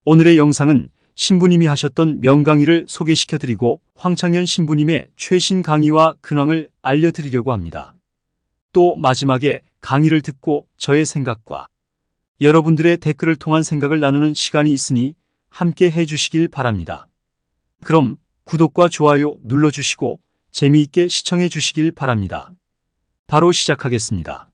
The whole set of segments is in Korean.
오늘의 영상은 신부님이 하셨던 명강의를 소개시켜드리고 황창현 신부님의 최신 강의와 근황을 알려드리려고 합니다. 또 마지막에 강의를 듣고 저의 생각과 여러분들의 댓글을 통한 생각을 나누는 시간이 있으니 함께 해주시길 바랍니다. 그럼 구독과 좋아요 눌러주시고 재미있게 시청해 주시길 바랍니다. 바로 시작하겠습니다.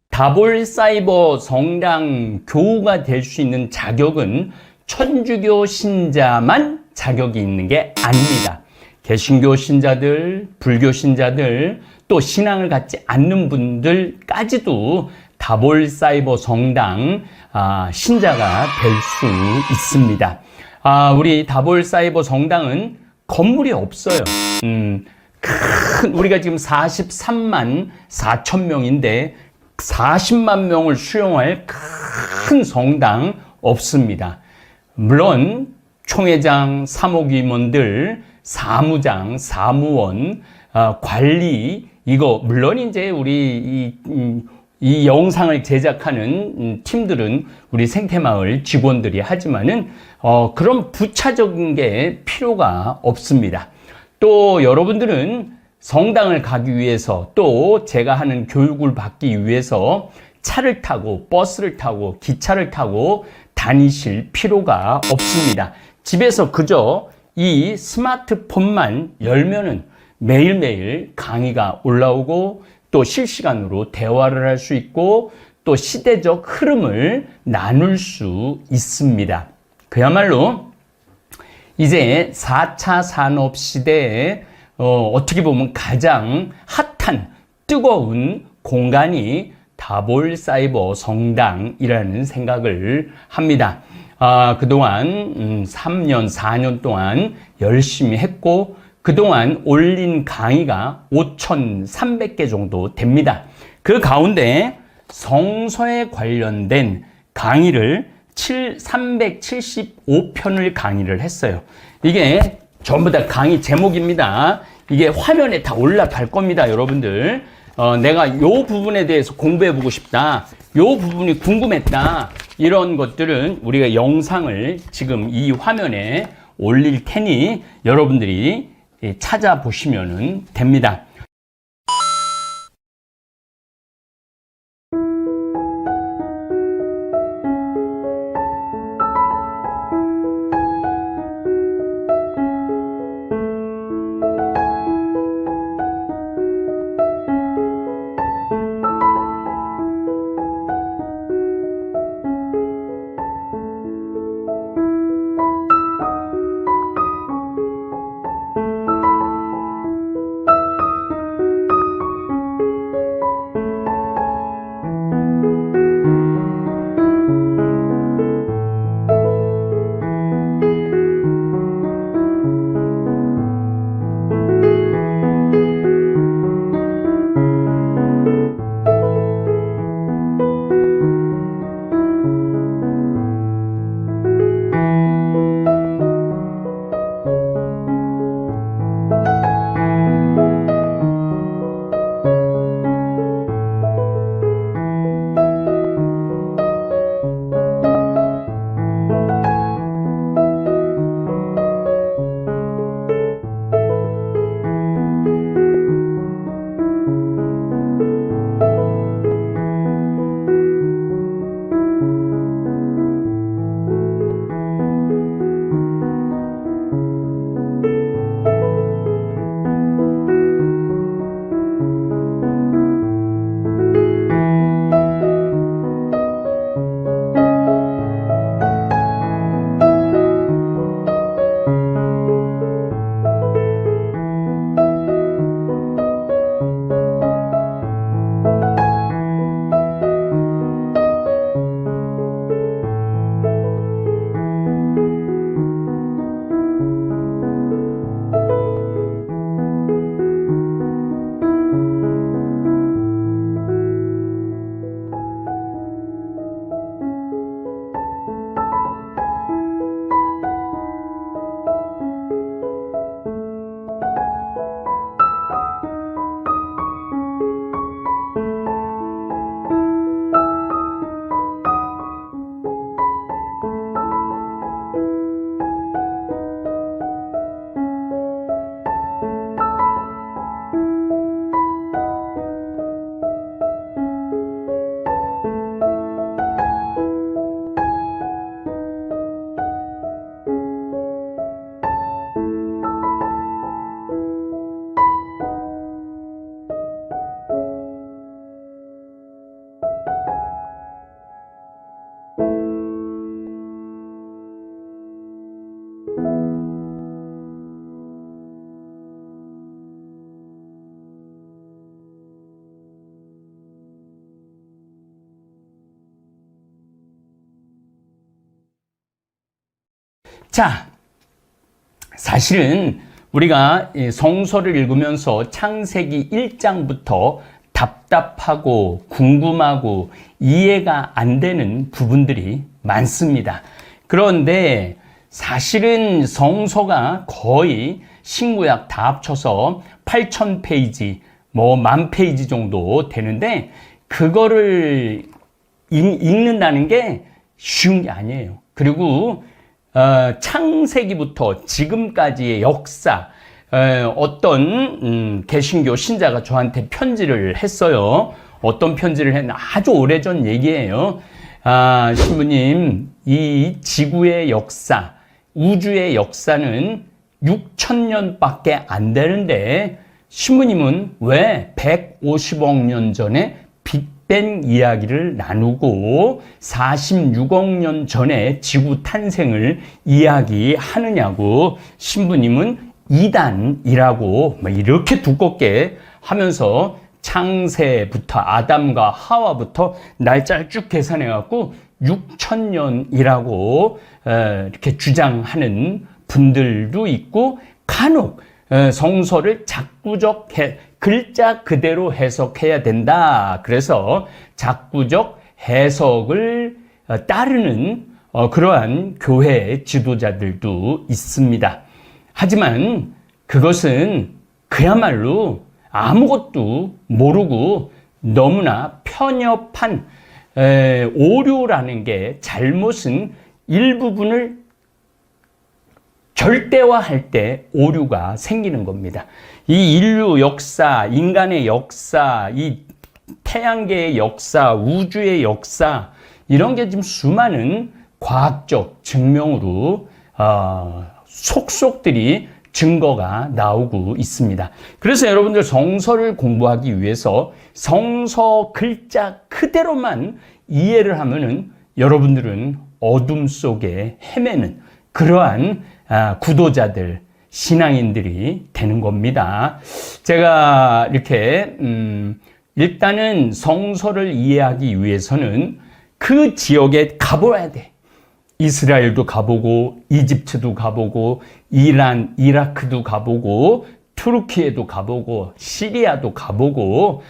다볼사이버 성당 교우가 될 수 있는 자격은 천주교 신자만 자격이 있는 게 아닙니다. 개신교 신자들, 불교 신자들, 또 신앙을 갖지 않는 분들까지도 다볼사이버 성당 신자가 될 수 있습니다. 우리 다볼사이버 성당은 건물이 없어요. 우리가 지금 43만 4천 명인데 40만 명을 수용할 큰 성당 없습니다. 물론 총회장, 사목임원들, 사무장, 사무원, 관리, 이거 물론 이제 우리 이 영상을 제작하는 팀들은 우리 생태마을 직원들이 하지만은 그런 부차적인 게 필요가 없습니다. 또 여러분들은 성당을 가기 위해서 또 제가 하는 교육을 받기 위해서 차를 타고 버스를 타고 기차를 타고 다니실 필요가 없습니다. 집에서 그저 이 스마트폰만 열면은 매일매일 강의가 올라오고 또 실시간으로 대화를 할 수 있고 또 시대적 흐름을 나눌 수 있습니다. 그야말로 이제 4차 산업 시대에 어떻게 보면 가장 핫한 뜨거운 공간이 다볼사이버 성당이라는 생각을 합니다. 그동안 3년, 4년 동안 열심히 했고 그동안 올린 강의가 5,300개 정도 됩니다. 그 가운데 성서에 관련된 강의를 375편을 강의를 했어요. 이게 전부 다 강의 제목입니다. 이게 화면에 다 올라갈 겁니다, 여러분들. 내가 요 부분에 대해서 공부해보고 싶다. 요 부분이 궁금했다. 이런 것들은 우리가 영상을 지금 이 화면에 올릴 테니 여러분들이 찾아보시면 됩니다. 자, 사실은 우리가 성서를 읽으면서 창세기 1장부터 답답하고 궁금하고 이해가 안 되는 부분들이 많습니다. 그런데 사실은 성서가 거의 신구약 다 합쳐서 8,000페이지, 뭐 10,000페이지 정도 되는데 그거를 읽는다는 게 쉬운 게 아니에요. 그리고 창세기부터 지금까지의 역사, 어떤 개신교 신자가 저한테 편지를 했어요. 어떤 편지를 했나? 아주 오래전 얘기예요. 신부님, 이 지구의 역사, 우주의 역사는 6,000년밖에 안 되는데 신부님은 왜 150억 년 전에 빅뱅 이야기를 나누고 46억 년 전에 지구 탄생을 이야기하느냐고 신부님은 이단이라고 이렇게 두껍게 하면서 창세부터 아담과 하와부터 날짜를 쭉 계산해 갖고 6,000년이라고 이렇게 주장하는 분들도 있고 간혹 성서를 작구적 글자 그대로 해석해야 된다. 그래서 작구적 해석을 따르는 그러한 교회 지도자들도 있습니다. 하지만 그것은 그야말로 아무것도 모르고 너무나 편협한 오류라는 게 잘못은 일부분을 절대화할 때 오류가 생기는 겁니다. 이 인류 역사, 인간의 역사, 이 태양계의 역사, 우주의 역사 이런 게 지금 수많은 과학적 증명으로 속속들이 증거가 나오고 있습니다. 그래서 여러분들 성서를 공부하기 위해서 성서 글자 그대로만 이해를 하면은 여러분들은 어둠 속에 헤매는 그러한 구도자들, 신앙인들이 되는 겁니다. 제가 이렇게 일단은 성서를 이해하기 위해서는 그 지역에 가봐야 돼. 이스라엘도 가보고 이집트도 가보고 이란, 이라크도 가보고 투르키에도 가보고 시리아도 가보고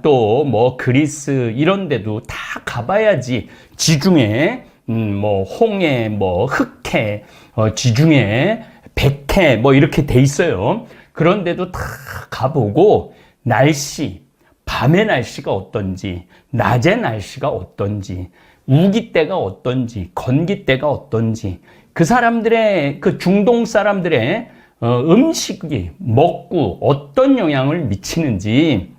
또 뭐 그리스 이런 데도 다 가봐야지 지중해 뭐 홍해 뭐 흑해 지중해 백해 뭐 이렇게 돼 있어요. 그런데도 다 가보고 날씨 밤의 날씨가 어떤지 낮의 날씨가 어떤지 우기 때가 어떤지 건기 때가 어떤지 그 사람들의 그 중동 사람들의 음식이 먹고 어떤 영향을 미치는지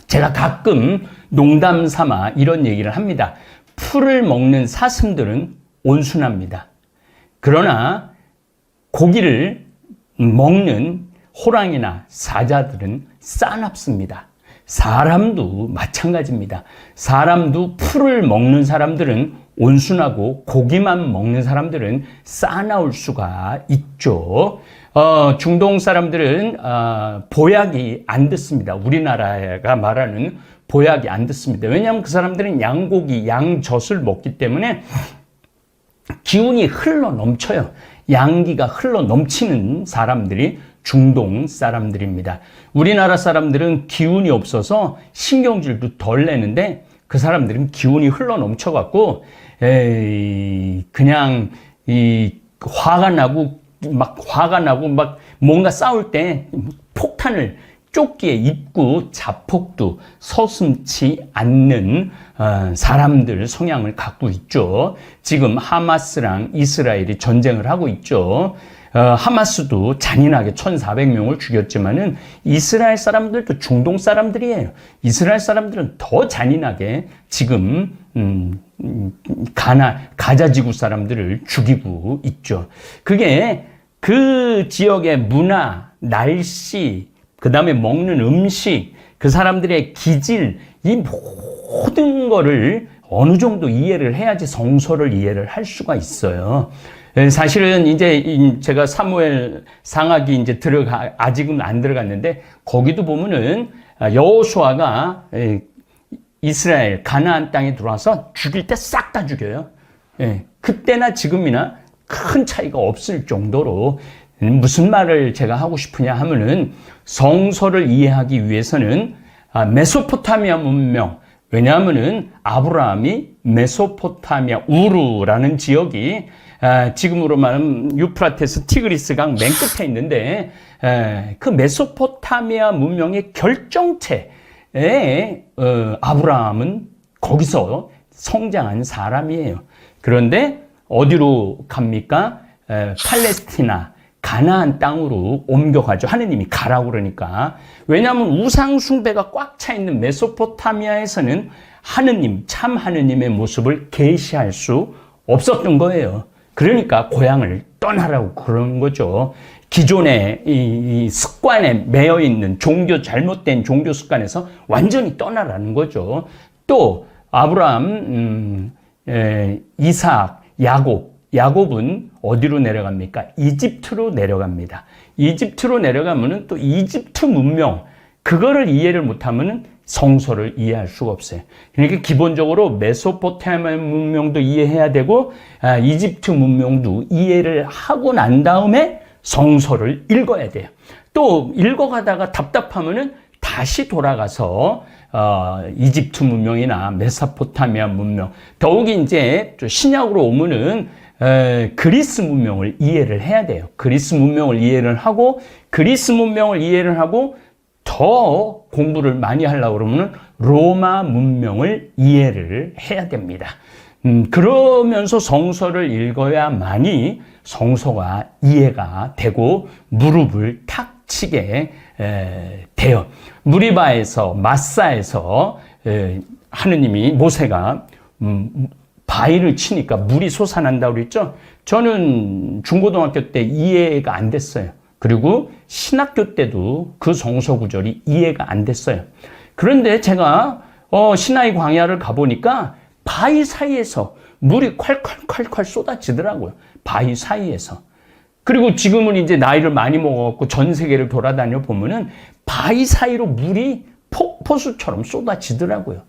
제가 가끔 농담 삼아 이런 얘기를 합니다. 풀을 먹는 사슴들은 온순합니다. 그러나 고기를 먹는 호랑이나 사자들은 싸납습니다. 사람도 마찬가지입니다. 사람도 풀을 먹는 사람들은 온순하고 고기만 먹는 사람들은 싸나울 수가 있죠. 중동 사람들은 보약이 안 듣습니다. 우리나라가 말하는 보약이 안 듣습니다. 왜냐하면 그 사람들은 양고기, 양젖을 먹기 때문에 기운이 흘러 넘쳐요. 양기가 흘러 넘치는 사람들이 중동 사람들입니다. 우리나라 사람들은 기운이 없어서 신경질도 덜 내는데 그 사람들은 기운이 흘러 넘쳐갖고 그냥 화가 나고 막 뭔가 싸울 때 폭탄을 조끼에 입고 자폭도 서슴지 않는 사람들 성향을 갖고 있죠. 지금 하마스랑 이스라엘이 전쟁을 하고 있죠. 하마스도 잔인하게 1,400명을 죽였지만은 이스라엘 사람들도 중동 사람들이에요. 이스라엘 사람들은 더 잔인하게 지금 가자 지구 사람들을 죽이고 있죠. 그게 그 지역의 문화, 날씨, 그 다음에 먹는 음식, 그 사람들의 기질, 이 모든 거를 어느 정도 이해를 해야지 성서를 이해를 할 수가 있어요. 사실은 이제 제가 사무엘 상하기 이제 아직은 안 들어갔는데 거기도 보면은 여호수아가 이스라엘 가나안 땅에 들어와서 죽일 때 싹 다 죽여요. 그때나 지금이나 큰 차이가 없을 정도로 무슨 말을 제가 하고 싶으냐 하면은 성서를 이해하기 위해서는 메소포타미아 문명, 왜냐하면은 아브라함이 메소포타미아 우르라는 지역이 지금으로 말하면 유프라테스 티그리스강 맨 끝에 있는데 그 메소포타미아 문명의 결정체에 아브라함은 거기서 성장한 사람이에요. 그런데 어디로 갑니까? 팔레스티나 가나안 땅으로 옮겨가죠. 하느님이 가라고 그러니까. 왜냐하면 우상 숭배가 꽉 차 있는 메소포타미아에서는 하느님, 참 하느님의 모습을 계시할 수 없었던 거예요. 그러니까 고향을 떠나라고 그러는 거죠. 기존의 이 습관에 매여 있는 잘못된 종교 습관에서 완전히 떠나라는 거죠. 또 아브라함, 이삭, 야곱은 어디로 내려갑니까? 이집트로 내려갑니다. 이집트로 내려가면은 또 이집트 문명, 그거를 이해를 못하면은 성서를 이해할 수가 없어요. 그러니까 기본적으로 메소포타미아 문명도 이해해야 되고, 이집트 문명도 이해를 하고 난 다음에 성서를 읽어야 돼요. 또 읽어가다가 답답하면은 다시 돌아가서 이집트 문명이나 메소포타미아 문명, 더욱이 이제 신약으로 오면은 그리스 문명을 이해를 해야 돼요. 그리스 문명을 이해를 하고 더 공부를 많이 하려고 그러면 로마 문명을 이해를 해야 됩니다. 그러면서 성서를 읽어야만이 성서가 이해가 되고 무릎을 탁 치게 돼요. 무리바에서 마사에서 하느님이 모세가 바위를 치니까 물이 솟아난다고 그랬죠. 저는 중고등학교 때 이해가 안 됐어요. 그리고 신학교 때도 그 성서 구절이 이해가 안 됐어요. 그런데 제가 시나이 광야를 가보니까 바위 사이에서 물이 콸콸콸콸 쏟아지더라고요. 바위 사이에서. 그리고 지금은 이제 나이를 많이 먹어갖고 전 세계를 돌아다녀 보면은 바위 사이로 물이 폭포수처럼 쏟아지더라고요.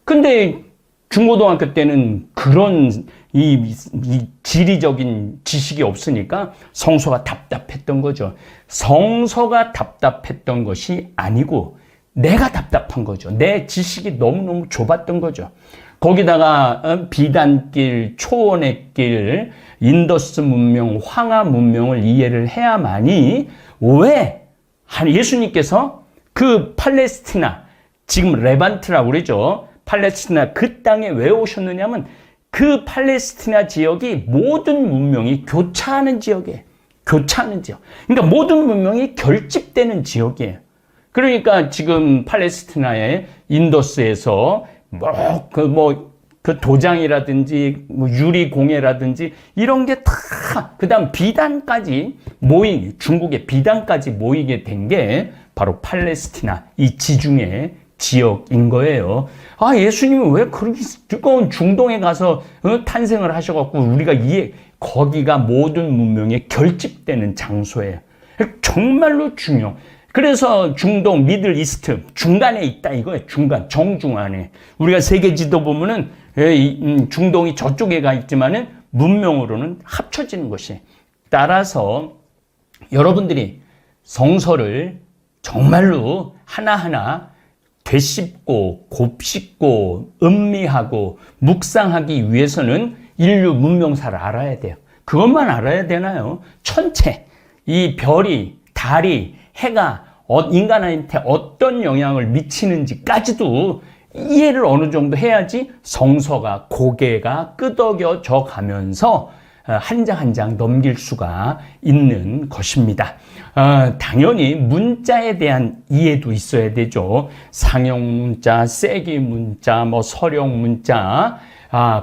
근데 중고등학교 때는 그런 이 지리적인 지식이 없으니까 성서가 답답했던 거죠. 성서가 답답했던 것이 아니고 내가 답답한 거죠. 내 지식이 너무너무 좁았던 거죠. 거기다가 비단길, 초원의 길, 인더스 문명, 황하 문명을 이해를 해야만이 왜 예수님께서 그 팔레스티나, 지금 레반트라고 그러죠. 팔레스티나 그 땅에 왜 오셨느냐면 그 팔레스티나 지역이 모든 문명이 교차하는 지역이에요. 교차하는 지역. 그러니까 모든 문명이 결집되는 지역이에요. 그러니까 지금 팔레스티나의 인더스에서 그 도장이라든지 유리공예라든지 이런 게 다 그다음 비단까지 중국의 비단까지 모이게 된 게 바로 팔레스티나 이 지중해 지역인 거예요. 예수님은 왜 그렇게 뜨거운 중동에 가서 탄생을 하셔갖고 우리가 거기가 모든 문명의 결집되는 장소예요. 정말로 중요. 그래서 중동, 미들 이스트 중간에 있다 이거예요. 정중앙에. 우리가 세계 지도 보면은 중동이 저쪽에 가 있지만은 문명으로는 합쳐지는 것이. 따라서 여러분들이 성서를 정말로 하나하나 되씹고 곱씹고 음미하고 묵상하기 위해서는 인류 문명사를 알아야 돼요. 그것만 알아야 되나요? 천체, 이 별이, 달이, 해가 인간한테 어떤 영향을 미치는지까지도 이해를 어느 정도 해야지 성서가 고개가 끄덕여져 가면서 한 장 한 장 넘길 수가 있는 것입니다. 당연히 문자에 대한 이해도 있어야 되죠. 상형 문자, 세기 문자, 서령 문자,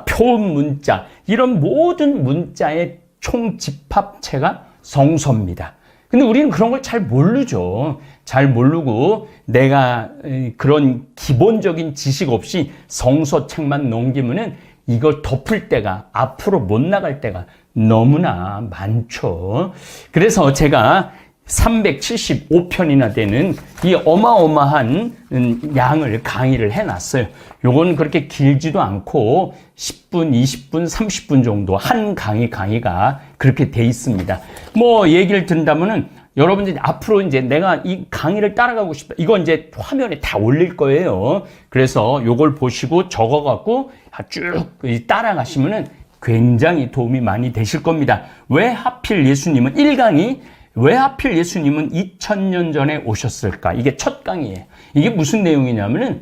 표음 문자, 이런 모든 문자의 총집합체가 성서입니다. 근데 우리는 그런 걸 잘 모르죠. 잘 모르고 내가 그런 기본적인 지식 없이 성서책만 넘기면은 이걸 덮을 때가, 앞으로 못 나갈 때가 너무나 많죠. 그래서 제가 375편이나 되는 이 어마어마한 양을 강의를 해놨어요. 요건 그렇게 길지도 않고 10분, 20분, 30분 정도 한 강의가 그렇게 돼 있습니다. 뭐 얘기를 든다면은 여러분들이 앞으로 이제 내가 이 강의를 따라가고 싶다. 이거 이제 화면에 다 올릴 거예요. 그래서 요걸 보시고 적어갖고 쭉 따라가시면은 굉장히 도움이 많이 되실 겁니다. 왜 하필 예수님은 1강이 왜 하필 예수님은 2000년 전에 오셨을까? 이게 첫 강의예요. 이게 무슨 내용이냐면은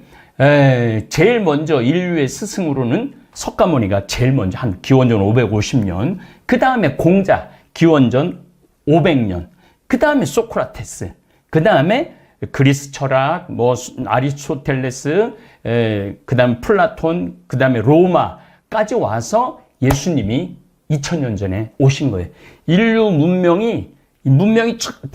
제일 먼저 인류의 스승으로는 석가모니가 제일 먼저 한 기원전 550년, 그 다음에 공자 기원전 500년, 그 다음에 소크라테스, 그 다음에 그리스 철학, 뭐 아리스토텔레스, 그 다음에 플라톤, 그 다음에 로마까지 와서 예수님이 2000년 전에 오신 거예요. 인류 문명이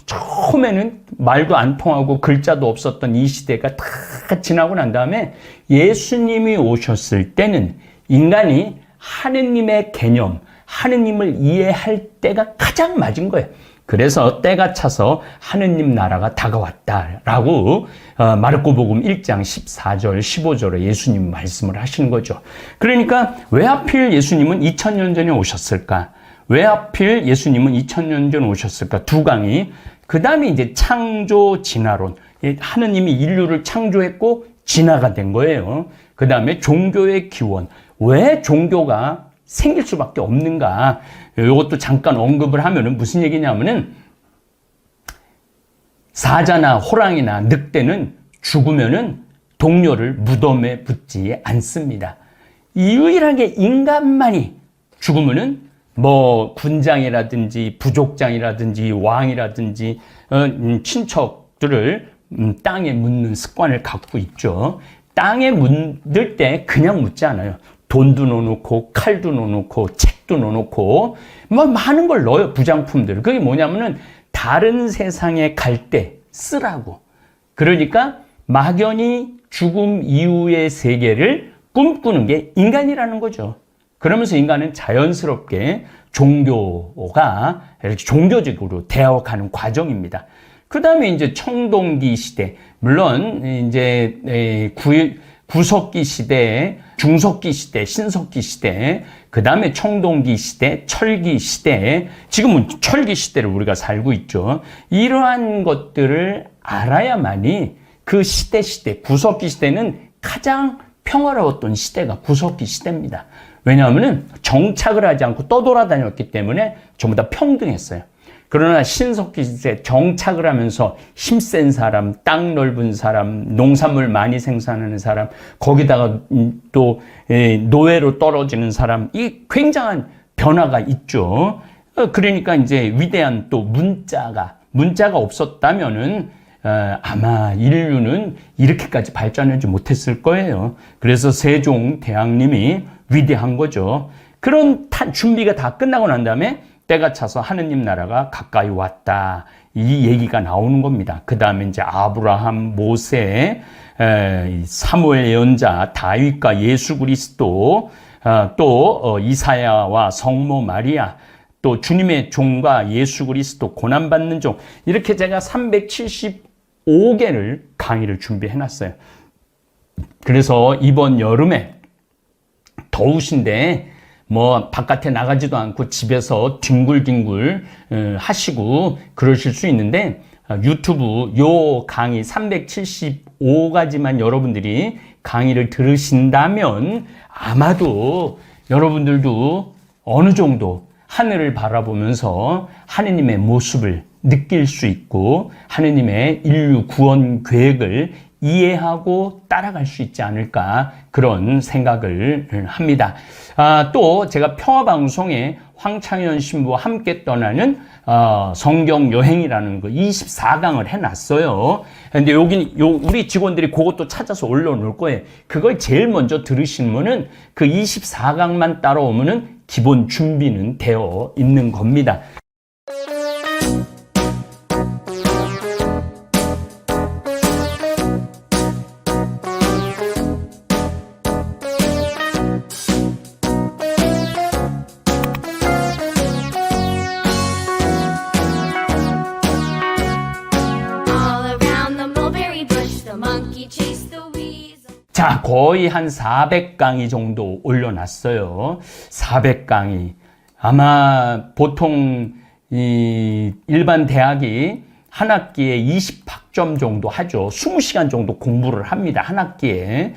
처음에는 말도 안 통하고 글자도 없었던 이 시대가 다 지나고 난 다음에 예수님이 오셨을 때는 인간이 하느님의 개념, 하느님을 이해할 때가 가장 맞은 거예요. 그래서 때가 차서 하느님 나라가 다가왔다라고 마르코복음 1장 14절, 15절에 예수님 말씀을 하시는 거죠. 그러니까 왜 하필 예수님은 2000년 전에 오셨을까? 왜 하필 예수님은 2000년 전에 오셨을까? 두 강의. 그 다음에 이제 창조 진화론. 하느님이 인류를 창조했고 진화가 된 거예요. 그 다음에 종교의 기원. 왜 종교가 생길 수밖에 없는가? 이것도 잠깐 언급을 하면은 무슨 얘기냐면은 사자나 호랑이나 늑대는 죽으면은 동료를 무덤에 묻지 않습니다. 유일하게 인간만이 죽으면은 뭐 군장이라든지 부족장이라든지 왕이라든지 친척들을 땅에 묻는 습관을 갖고 있죠. 땅에 묻을 때 그냥 묻지 않아요. 돈도 넣어놓고 칼도 넣어놓고 책도 넣어놓고 뭐 많은 걸 넣어요. 부장품들. 그게 뭐냐면은 다른 세상에 갈 때 쓰라고. 그러니까 막연히 죽음 이후의 세계를 꿈꾸는 게 인간이라는 거죠. 그러면서 인간은 자연스럽게 종교가 이렇게 종교적으로 되어가는 과정입니다. 그 다음에 이제 청동기 시대, 물론 이제 구석기 시대, 중석기 시대, 신석기 시대, 그 다음에 청동기 시대, 철기 시대, 지금은 철기 시대를 우리가 살고 있죠. 이러한 것들을 알아야만이 그 시대, 구석기 시대는 가장 평화로웠던 시대가 구석기 시대입니다. 왜냐하면 정착을 하지 않고 떠돌아다녔기 때문에 전부 다 평등했어요. 그러나 신석기 시대 정착을 하면서 힘센 사람, 땅 넓은 사람, 농산물 많이 생산하는 사람, 거기다가 또 노예로 떨어지는 사람, 이 굉장한 변화가 있죠. 그러니까 이제 위대한 또 문자가 없었다면은 아마 인류는 이렇게까지 발전하지 못했을 거예요. 그래서 세종대왕님이 위대한 거죠. 그런 준비가 다 끝나고 난 다음에 때가 차서 하느님 나라가 가까이 왔다. 이 얘기가 나오는 겁니다. 그 다음에 이제 아브라함, 모세, 사무엘 예언자, 다윗과 예수 그리스도, 또 이사야와 성모 마리아, 또 주님의 종과 예수 그리스도 고난받는 종, 이렇게 제가 375개를 강의를 준비해 놨어요. 그래서 이번 여름에 더우신데 뭐 바깥에 나가지도 않고 집에서 뒹굴뒹굴 하시고 그러실 수 있는데 유튜브 요 강의 375가지만 여러분들이 강의를 들으신다면 아마도 여러분들도 어느 정도 하늘을 바라보면서 하느님의 모습을 느낄 수 있고 하느님의 인류 구원 계획을 이해하고 따라갈 수 있지 않을까 그런 생각을 합니다. 또 제가 평화방송에 황창현 신부와 함께 떠나는 성경 여행이라는 거 24강을 해놨어요. 근데 우리 직원들이 그것도 찾아서 올려놓을 거예요. 그걸 제일 먼저 들으시면은 그 24강만 따라오면은 기본 준비는 되어 있는 겁니다. 자, 거의 한 400강의 정도 올려놨어요. 400강의. 아마 보통 이 일반 대학이 한 학기에 20학점 정도 하죠. 20시간 정도 공부를 합니다. 한 학기에.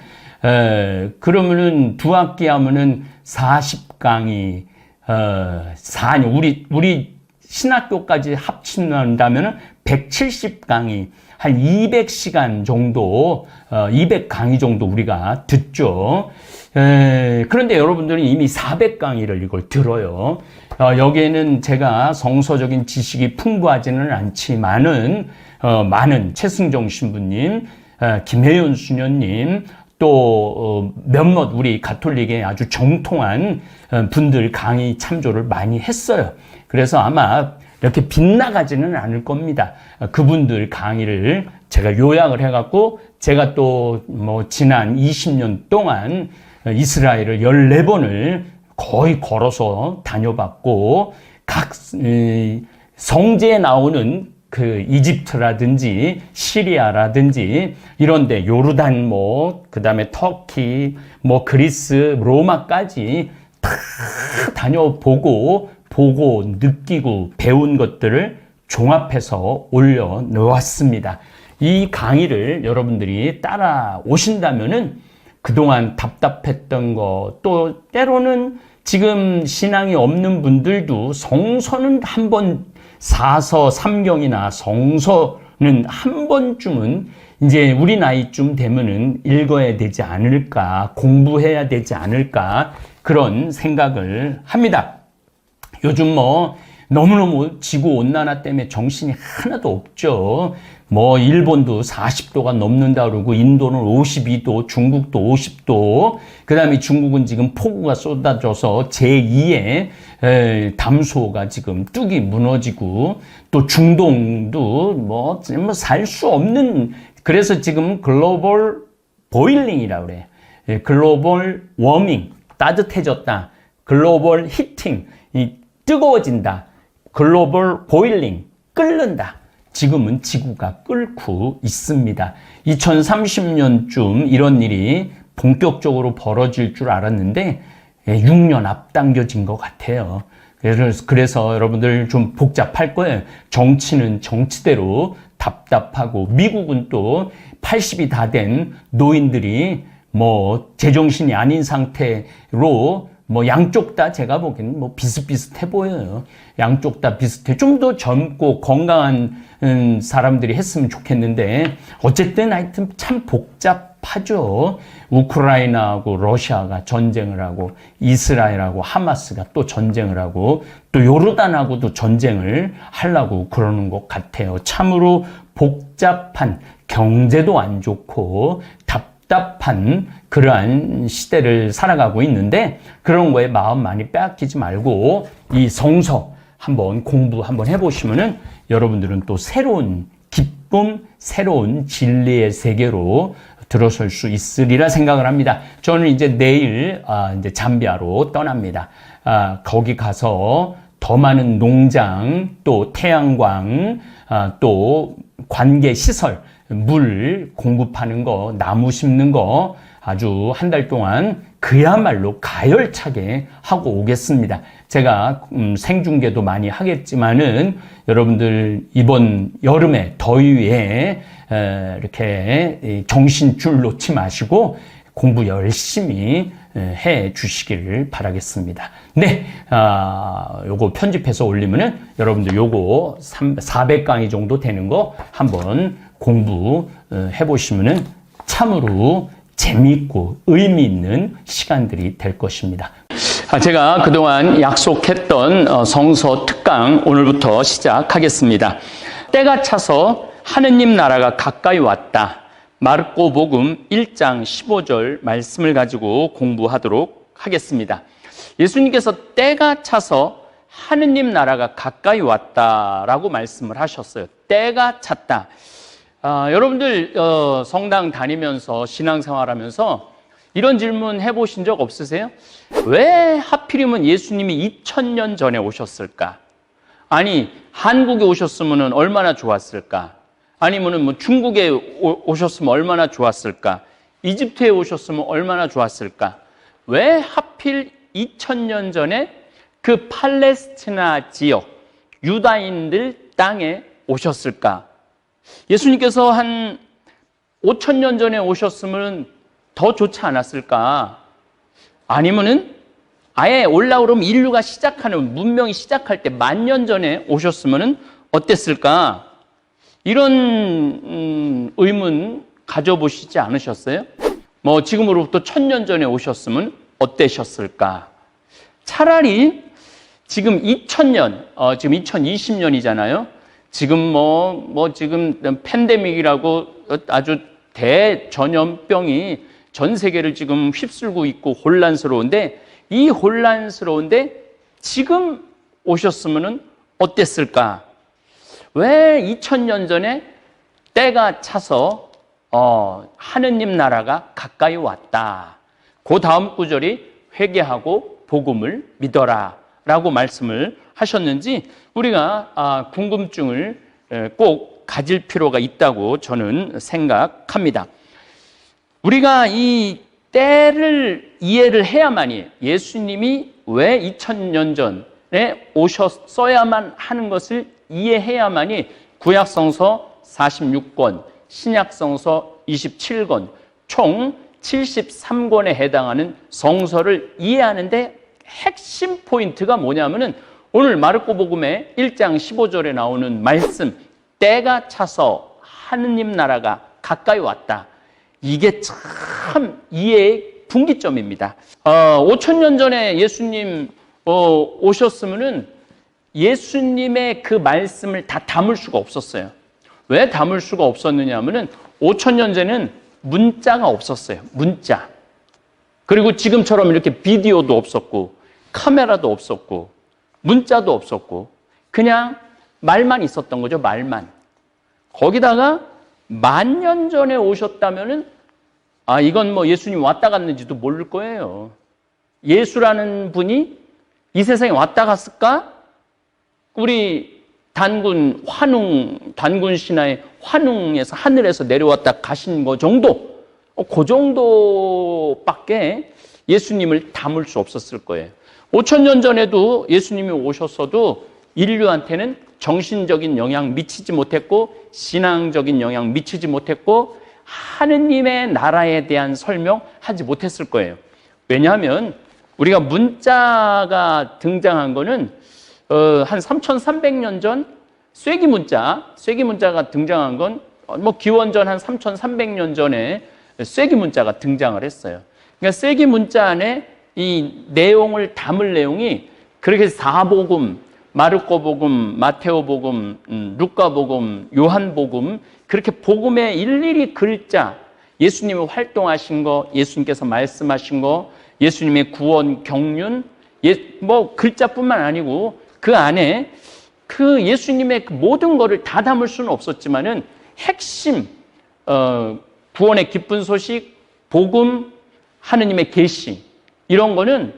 그러면은 두 학기 하면은 40강의, 4년, 우리 신학교까지 합친다면은 170강의, 한 200시간 정도, 200강의 정도 우리가 듣죠. 그런데 여러분들은 이미 400강의를 이걸 들어요. 여기에는 제가 성서적인 지식이 풍부하지는 않지만은, 많은 최승정 신부님, 김혜연 수녀님, 또 몇몇 우리 가톨릭의 아주 정통한 분들 강의 참조를 많이 했어요. 그래서 아마 이렇게 빗나가지는 않을 겁니다. 그분들 강의를 제가 요약을 해갖고 제가 또 뭐 지난 20년 동안 이스라엘을 14번을 거의 걸어서 다녀봤고 각 성지에 나오는 그 이집트라든지 시리아라든지 이런데 요르단 뭐 그다음에 터키 뭐 그리스 로마까지 다 다녀보고 보고 느끼고 배운 것들을 종합해서 올려놓았습니다. 이 강의를 여러분들이 따라오신다면은 그동안 답답했던 거, 또 때로는 지금 신앙이 없는 분들도 성서는 한번 사서 삼경이나 성서는 한 번쯤은 이제 우리 나이쯤 되면은 읽어야 되지 않을까, 공부해야 되지 않을까 그런 생각을 합니다. 요즘 뭐 너무너무 지구온난화 때문에 정신이 하나도 없죠. 뭐 일본도 40도가 넘는다 그러고 인도는 52도, 중국도 50도. 그다음에 중국은 지금 폭우가 쏟아져서 제2의 담수호가 지금 뚝이 무너지고 또 중동도 뭐 살 수 없는, 그래서 지금 글로벌 보일링이라고 그래. 글로벌 워밍, 따뜻해졌다. 글로벌 히팅, 뜨거워진다. 글로벌 보일링, 끓는다. 지금은 지구가 끓고 있습니다. 2030년쯤 이런 일이 본격적으로 벌어질 줄 알았는데 6년 앞당겨진 것 같아요. 그래서 여러분들 좀 복잡할 거예요. 정치는 정치대로 답답하고, 미국은 또 80이 다 된 노인들이 뭐 제정신이 아닌 상태로 뭐 양쪽 다 제가 보기에는 뭐 비슷비슷해 보여요. 양쪽 다 비슷해. 좀 더 젊고 건강한 사람들이 했으면 좋겠는데 어쨌든 하여튼 참 복잡하죠. 우크라이나하고 러시아가 전쟁을 하고 이스라엘하고 하마스가 또 전쟁을 하고 또 요르단하고도 전쟁을 하려고 그러는 것 같아요. 참으로 복잡한, 경제도 안 좋고 답답한 그러한 시대를 살아가고 있는데, 그런 거에 마음 많이 빼앗기지 말고 이 성서 한번 공부 한번 해보시면은 여러분들은 또 새로운 기쁨, 새로운 진리의 세계로 들어설 수 있으리라 생각을 합니다. 저는 이제 내일 이제 잠비아로 떠납니다. 거기 가서 더 많은 농장, 또 태양광, 또 관계 시설, 물 공급하는 거, 나무 심는 거 아주 한 달 동안 그야말로 가열차게 하고 오겠습니다. 제가 생중계도 많이 하겠지만은 여러분들 이번 여름에 더위에 이렇게 정신줄 놓지 마시고 공부 열심히 해 주시기를 바라겠습니다. 네, 요거 편집해서 올리면은 여러분들 요거 400강의 정도 되는 거 한번 공부 해보시면은 참으로 재미있고 의미 있는 시간들이 될 것입니다. 제가 그동안 약속했던 성서 특강 오늘부터 시작하겠습니다. 때가 차서 하느님 나라가 가까이 왔다. 마르코복음 1장 15절 말씀을 가지고 공부하도록 하겠습니다. 예수님께서 때가 차서 하느님 나라가 가까이 왔다라고 말씀을 하셨어요. 때가 찼다. 여러분들 성당 다니면서 신앙생활하면서 이런 질문 해보신 적 없으세요? 왜 하필이면 예수님이 2000년 전에 오셨을까? 아니 한국에 오셨으면 얼마나 좋았을까? 아니면은 뭐 중국에 오셨으면 얼마나 좋았을까? 이집트에 오셨으면 얼마나 좋았을까? 왜 하필 2000년 전에 그 팔레스티나 지역 유다인들 땅에 오셨을까? 예수님께서 한 5,000년 전에 오셨으면 더 좋지 않았을까? 아니면은 아예 올라오면 인류가 시작하는, 문명이 시작할 때 10,000년 전에 오셨으면 어땠을까? 이런 의문 가져보시지 않으셨어요? 뭐 지금으로부터 1,000년 전에 오셨으면 어떠셨을까? 차라리 지금 2000년, 지금 2020년이잖아요. 지금 지금 팬데믹이라고 아주 대전염병이 전 세계를 지금 휩쓸고 있고 혼란스러운데, 이 혼란스러운데 지금 오셨으면 어땠을까? 왜 2000년 전에 때가 차서 하느님 나라가 가까이 왔다. 그 다음 구절이 회개하고 복음을 믿어라 라고 말씀을 하셨는지 우리가 궁금증을 꼭 가질 필요가 있다고 저는 생각합니다. 우리가 이 때를 이해를 해야만이, 예수님이 왜 2000년 전에 오셨어야만 하는 것을 이해해야만이 구약성서 46권, 신약성서 27권, 총 73권에 해당하는 성서를 이해하는데 핵심 포인트가 뭐냐면은 오늘 마르코복음의 1장 15절에 나오는 말씀, 때가 차서 하느님 나라가 가까이 왔다. 이게 참 이해의 분기점입니다. 5,000년 전에 예수님 오셨으면은 예수님의 그 말씀을 다 담을 수가 없었어요. 왜 담을 수가 없었느냐 하면은 5,000년 전에는 문자가 없었어요. 문자. 그리고 지금처럼 이렇게 비디오도 없었고 카메라도 없었고 문자도 없었고 그냥 말만 있었던 거죠. 말만. 거기다가 10,000년 전에 오셨다면은 이건 뭐 예수님 왔다 갔는지도 모를 거예요. 예수라는 분이 이 세상에 왔다 갔을까? 우리 단군 신화의 환웅에서 하늘에서 내려왔다 가신 거 정도, 그 정도밖에 예수님을 담을 수 없었을 거예요. 5,000년 전에도 예수님이 오셨어도 인류한테는 정신적인 영향 미치지 못했고 신앙적인 영향 미치지 못했고 하느님의 나라에 대한 설명하지 못했을 거예요. 왜냐하면 우리가 문자가 등장한 거는 한 3,300년 전 쐐기문자가 등장한 건 기원전 한 3,300년 전에 쐐기문자가 등장을 했어요. 그러니까 쐐기문자 안에 이 내용을 담을 내용이 그렇게 사복음, 마르코복음, 마테오복음, 루카복음, 요한복음 그렇게 복음에 일일이 글자, 예수님이 활동하신 거, 예수님께서 말씀하신 거, 예수님의 구원, 경륜, 글자뿐만 아니고 그 안에 그 예수님의 그 모든 거를 다 담을 수는 없었지만은 핵심, 구원의 기쁜 소식, 복음, 하느님의 계시 이런 거는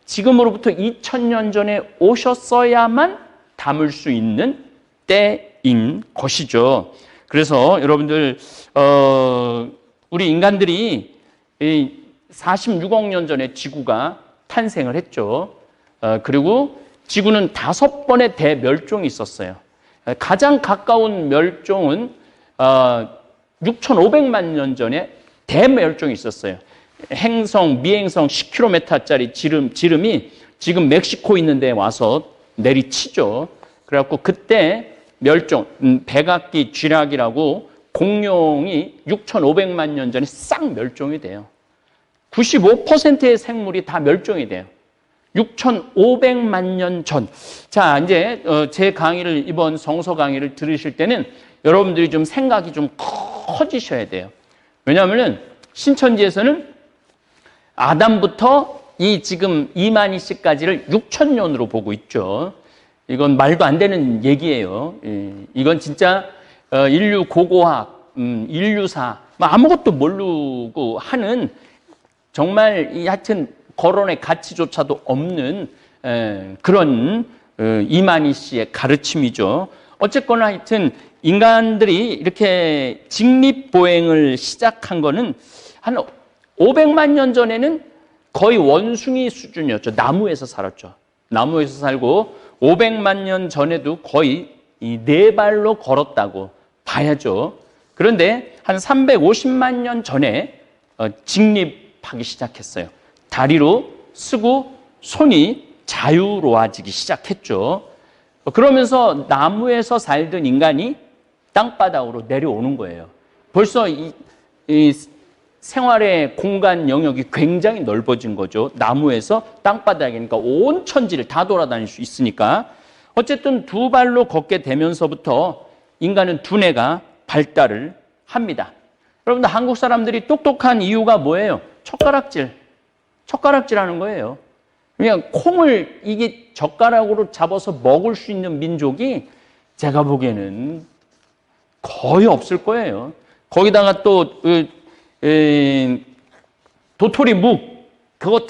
지금으로부터 2000년 전에 오셨어야만 담을 수 있는 때인 것이죠. 그래서 여러분들 우리 인간들이 46억 년 전에 지구가 탄생을 했죠. 그리고 지구는 5번의 대멸종이 있었어요. 가장 가까운 멸종은 6,500만 년 전에 대멸종이 있었어요. 행성, 미행성 10km짜리 지름이 지금 멕시코 있는 데 와서 내리치죠. 그래갖고 그때 멸종, 백악기 쥐락이라고 공룡이 6,500만 년 전에 싹 멸종이 돼요. 95%의 생물이 다 멸종이 돼요. 6,500만 년 전. 자, 이제 제 강의를, 이번 성서 강의를 들으실 때는 여러분들이 좀 생각이 좀 커지셔야 돼요. 왜냐하면은 신천지에서는 아담부터 이 지금 이만희 씨까지를 6,000년으로 보고 있죠. 이건 말도 안 되는 얘기예요. 이건 진짜 인류 고고학, 인류사 아무것도 모르고 하는 정말 하여튼 거론의 가치조차도 없는 그런 이만희 씨의 가르침이죠. 어쨌거나 하여튼 인간들이 이렇게 직립보행을 시작한 거는 한 500만 년 전에는 거의 원숭이 수준이었죠. 나무에서 살았죠. 나무에서 살고 500만 년 전에도 거의 이 네 발로 걸었다고 봐야죠. 그런데 한 350만 년 전에 직립하기 시작했어요. 다리로 쓰고 손이 자유로워지기 시작했죠. 그러면서 나무에서 살던 인간이 땅바닥으로 내려오는 거예요. 벌써 이 생활의 공간 영역이 굉장히 넓어진 거죠. 나무에서 땅바닥이니까 온 천지를 다 돌아다닐 수 있으니까. 어쨌든 두 발로 걷게 되면서부터 인간은 두뇌가 발달을 합니다. 여러분들 한국 사람들이 똑똑한 이유가 뭐예요? 젓가락질 하는 거예요. 그냥 콩을 이게 젓가락으로 잡아서 먹을 수 있는 민족이 제가 보기에는 거의 없을 거예요. 거기다가 또 도토리 묵 그거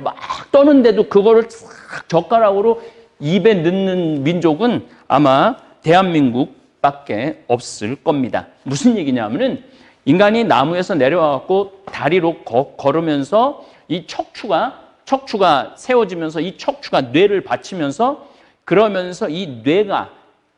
막 떠는데도 그거를 싹 젓가락으로 입에 넣는 민족은 아마 대한민국밖에 없을 겁니다. 무슨 얘기냐면은 인간이 나무에서 내려와갖고 다리로 걸으면서 이 척추가 세워지면서 이 척추가 뇌를 받치면서 그러면서 이 뇌가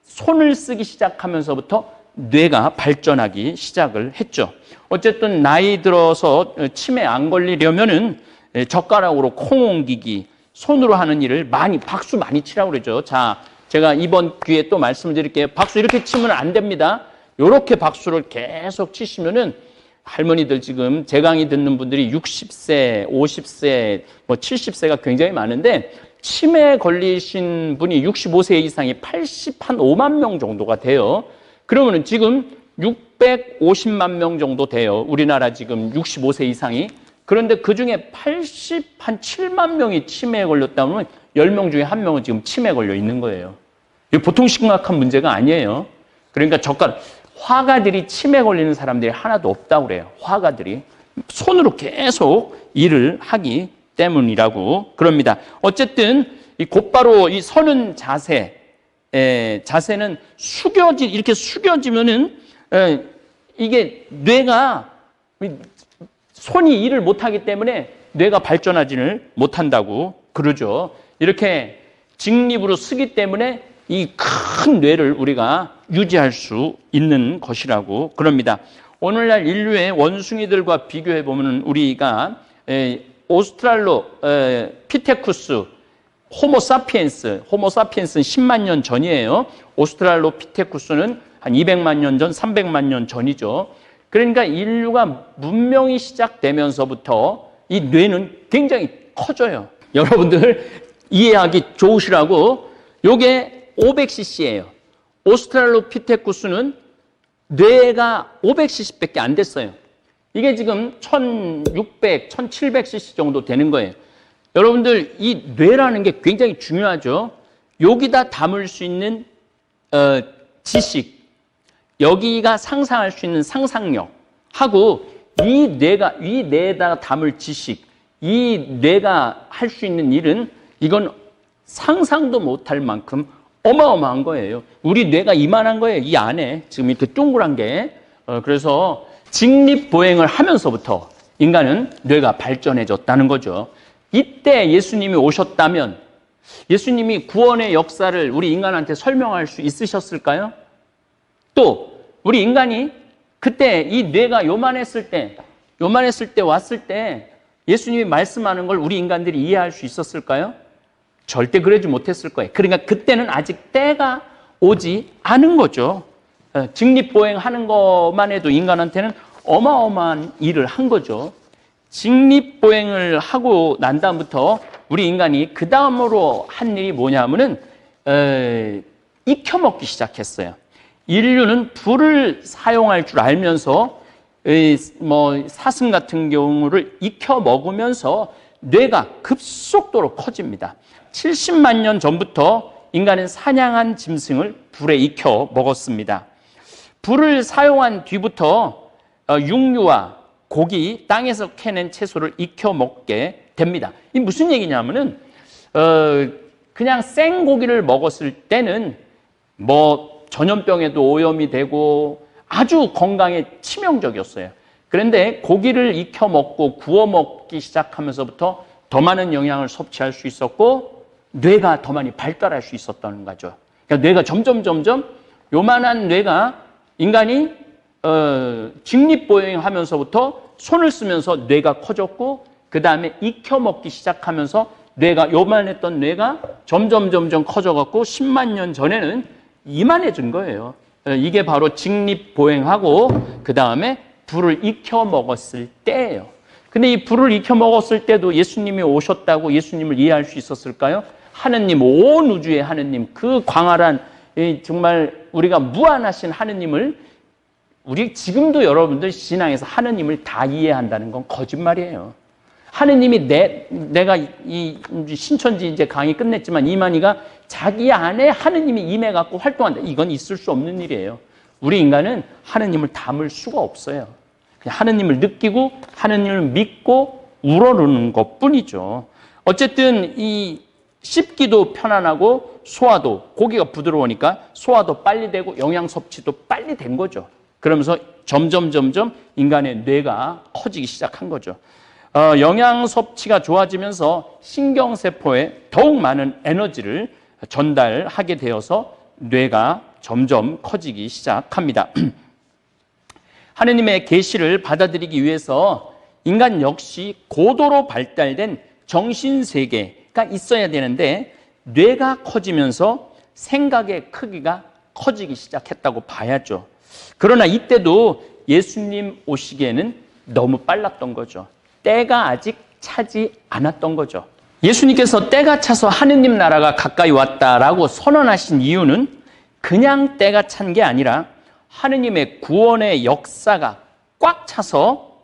손을 쓰기 시작하면서부터 뇌가 발전하기 시작을 했죠. 어쨌든 나이 들어서 치매 안 걸리려면은 젓가락으로 콩 옮기기, 손으로 하는 일을 박수 많이 치라고 그러죠. 자, 제가 이번 기회에 또 말씀을 드릴게요. 박수 이렇게 치면 안 됩니다. 이렇게 박수를 계속 치시면은 할머니들 지금 제 강의 듣는 분들이 60세, 50세, 70세가 굉장히 많은데 치매에 걸리신 분이 65세 이상이 5만 명 정도가 돼요. 그러면은 지금 650만 명 정도 돼요. 우리나라 지금 65세 이상이. 그런데 그 중에 7만 명이 치매에 걸렸다면 10명 중에 1명은 지금 치매에 걸려 있는 거예요. 이게 보통 심각한 문제가 아니에요. 그러니까 화가들이 치매 걸리는 사람들이 하나도 없다고 그래요. 화가들이. 손으로 계속 일을 하기 때문이라고 그럽니다. 어쨌든 곧바로 이 서는 자세는 이렇게 숙여지면은 이게 뇌가 손이 일을 못하기 때문에 뇌가 발전하지를 못한다고 그러죠. 이렇게 직립으로 쓰기 때문에 이 큰 뇌를 우리가 유지할 수 있는 것이라고 그럽니다. 오늘날 인류의 원숭이들과 비교해 보면 우리가 오스트랄로 피테쿠스 호모사피엔스는 10만 년 전이에요. 오스트랄로피테쿠스는 한 200만 년 전, 300만 년 전이죠. 그러니까 인류가 문명이 시작되면서부터 이 뇌는 굉장히 커져요. 여러분들 이해하기 좋으시라고 요게 500cc예요. 오스트랄로피테쿠스는 뇌가 500cc밖에 안 됐어요. 이게 지금 1600, 1700cc 정도 되는 거예요. 여러분들 이 뇌라는 게 굉장히 중요하죠. 여기다 담을 수 있는 지식, 여기가 상상할 수 있는 상상력하고 이 뇌에다가 담을 지식, 이 뇌가 할 수 있는 일은 이건 상상도 못할 만큼 어마어마한 거예요. 우리 뇌가 이만한 거예요. 이 안에 지금 이렇게 동그란 게. 그래서 직립보행을 하면서부터 인간은 뇌가 발전해졌다는 거죠. 이때 예수님이 오셨다면 예수님이 구원의 역사를 우리 인간한테 설명할 수 있으셨을까요? 또 우리 인간이 그때 이 뇌가 요만했을 때 왔을 때 예수님이 말씀하는 걸 우리 인간들이 이해할 수 있었을까요? 절대 그러지 못했을 거예요. 그러니까 그때는 아직 때가 오지 않은 거죠. 직립보행하는 것만 해도 인간한테는 어마어마한 일을 한 거죠. 직립보행을 하고 난 다음부터 우리 인간이 그 다음으로 한 일이 뭐냐면은 익혀먹기 시작했어요. 인류는 불을 사용할 줄 알면서 사슴 같은 경우를 익혀먹으면서 뇌가 급속도로 커집니다. 70만 년 전부터 인간은 사냥한 짐승을 불에 익혀 먹었습니다. 불을 사용한 뒤부터 육류와 고기, 땅에서 캐낸 채소를 익혀 먹게 됩니다. 이 무슨 얘기냐면은 그냥 생고기를 먹었을 때는 전염병에도 오염이 되고 아주 건강에 치명적이었어요. 그런데 고기를 익혀 먹고 구워 먹기 시작하면서부터 더 많은 영양을 섭취할 수 있었고 뇌가 더 많이 발달할 수 있었다는 거죠. 그러니까 뇌가 점점 요만한 뇌가 인간이 직립보행하면서부터 손을 쓰면서 뇌가 커졌고 그 다음에 익혀먹기 시작하면서 뇌가 요만했던 뇌가 점점 커져갖고 10만 년 전에는 이만해진 거예요. 이게 바로 직립보행하고 그 다음에 불을 익혀 먹었을 때예요. 근데 이 불을 익혀 먹었을 때도 예수님이 오셨다고 예수님을 이해할 수 있었을까요? 하느님, 온 우주의 하느님, 그 광활한 정말 우리가 무한하신 하느님을 우리 지금도 여러분들 신앙에서 하느님을 다 이해한다는 건 거짓말이에요. 하느님이 내가 이 신천지 이제 강의 끝냈지만 이만희가 자기 안에 하느님이 임해갖고 활동한다. 이건 있을 수 없는 일이에요. 우리 인간은 하느님을 담을 수가 없어요. 그냥 하느님을 느끼고 하느님을 믿고 우러르는 것 뿐이죠. 어쨌든 이 씹기도 편안하고 소화도, 고기가 부드러우니까 소화도 빨리 되고 영양 섭취도 빨리 된 거죠. 그러면서 점점 인간의 뇌가 커지기 시작한 거죠. 영양 섭취가 좋아지면서 신경세포에 더욱 많은 에너지를 전달하게 되어서 뇌가 점점 커지기 시작합니다. 하느님의 계시를 받아들이기 위해서 인간 역시 고도로 발달된 정신세계가 있어야 되는데 뇌가 커지면서 생각의 크기가 커지기 시작했다고 봐야죠. 그러나 이때도 예수님 오시기에는 너무 빨랐던 거죠. 때가 아직 차지 않았던 거죠. 예수님께서 때가 차서 하느님 나라가 가까이 왔다라고 선언하신 이유는 그냥 때가 찬 게 아니라 하느님의 구원의 역사가 꽉 차서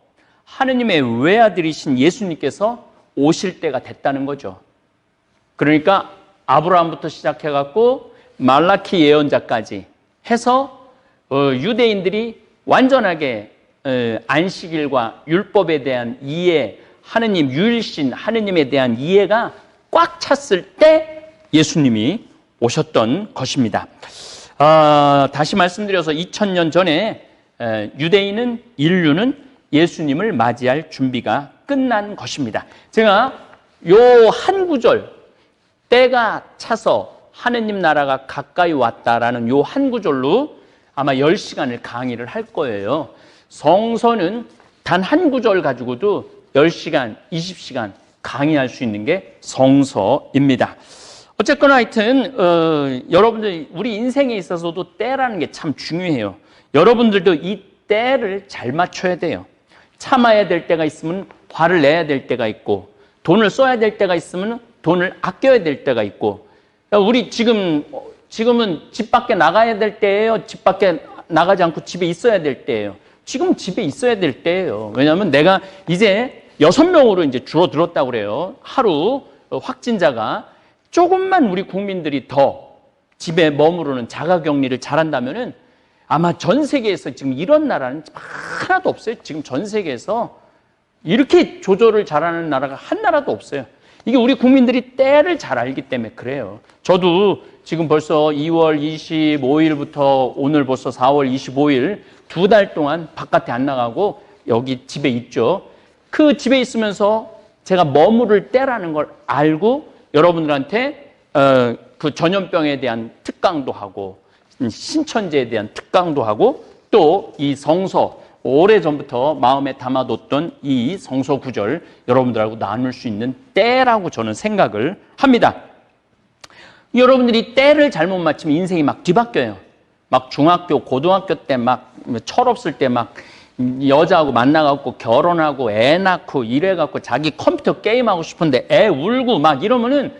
하느님의 외아들이신 예수님께서 오실 때가 됐다는 거죠. 그러니까 아브라함부터 시작해갖고 말라키 예언자까지 해서 유대인들이 완전하게 안식일과 율법에 대한 이해, 하느님 유일신 하느님에 대한 이해가 꽉 찼을 때 예수님이 오셨던 것입니다. 다시 말씀드려서 2000년 전에 유대인은, 인류는 예수님을 맞이할 준비가 끝난 것입니다. 제가 요 한 구절, 때가 차서 하느님 나라가 가까이 왔다라는 요 한 구절로 아마 10시간을 강의를 할 거예요. 성서는 단 한 구절 가지고도 10시간, 20시간 강의할 수 있는 게 성서입니다. 어쨌거나 하여튼 여러분들 우리 인생에 있어서도 때라는 게 참 중요해요. 여러분들도 이 때를 잘 맞춰야 돼요. 참아야 될 때가 있으면 화를 내야 될 때가 있고 돈을 써야 될 때가 있으면 돈을 아껴야 될 때가 있고 우리 지금은 집 밖에 나가야 될 때예요? 집 밖에 나가지 않고 집에 있어야 될 때예요? 지금 집에 있어야 될 때예요. 왜냐하면 내가 이제 6명으로 이제 줄어들었다고 그래요. 하루 확진자가 조금만 우리 국민들이 더 집에 머무르는 자가격리를 잘한다면은 아마 전 세계에서 지금 이런 나라는 하나도 없어요. 지금 전 세계에서 이렇게 조절을 잘하는 나라가 한 나라도 없어요. 이게 우리 국민들이 때를 잘 알기 때문에 그래요. 저도 지금 벌써 2월 25일부터 오늘 벌써 4월 25일 2달 동안 바깥에 안 나가고 여기 집에 있죠. 그 집에 있으면서 제가 머무를 때라는 걸 알고 여러분들한테 그 전염병에 대한 특강도 하고 신천지에 대한 특강도 하고 또 이 성서 오래전부터 마음에 담아뒀던 이 성서 구절 여러분들하고 나눌 수 있는 때라고 저는 생각을 합니다. 여러분들이 때를 잘못 맞추면 인생이 막 뒤바뀌어요. 막 중학교, 고등학교 때 막 철없을 때 막 여자하고 만나갖고 결혼하고 애 낳고 이래갖고 자기 컴퓨터 게임하고 싶은데 애 울고 막 이러면은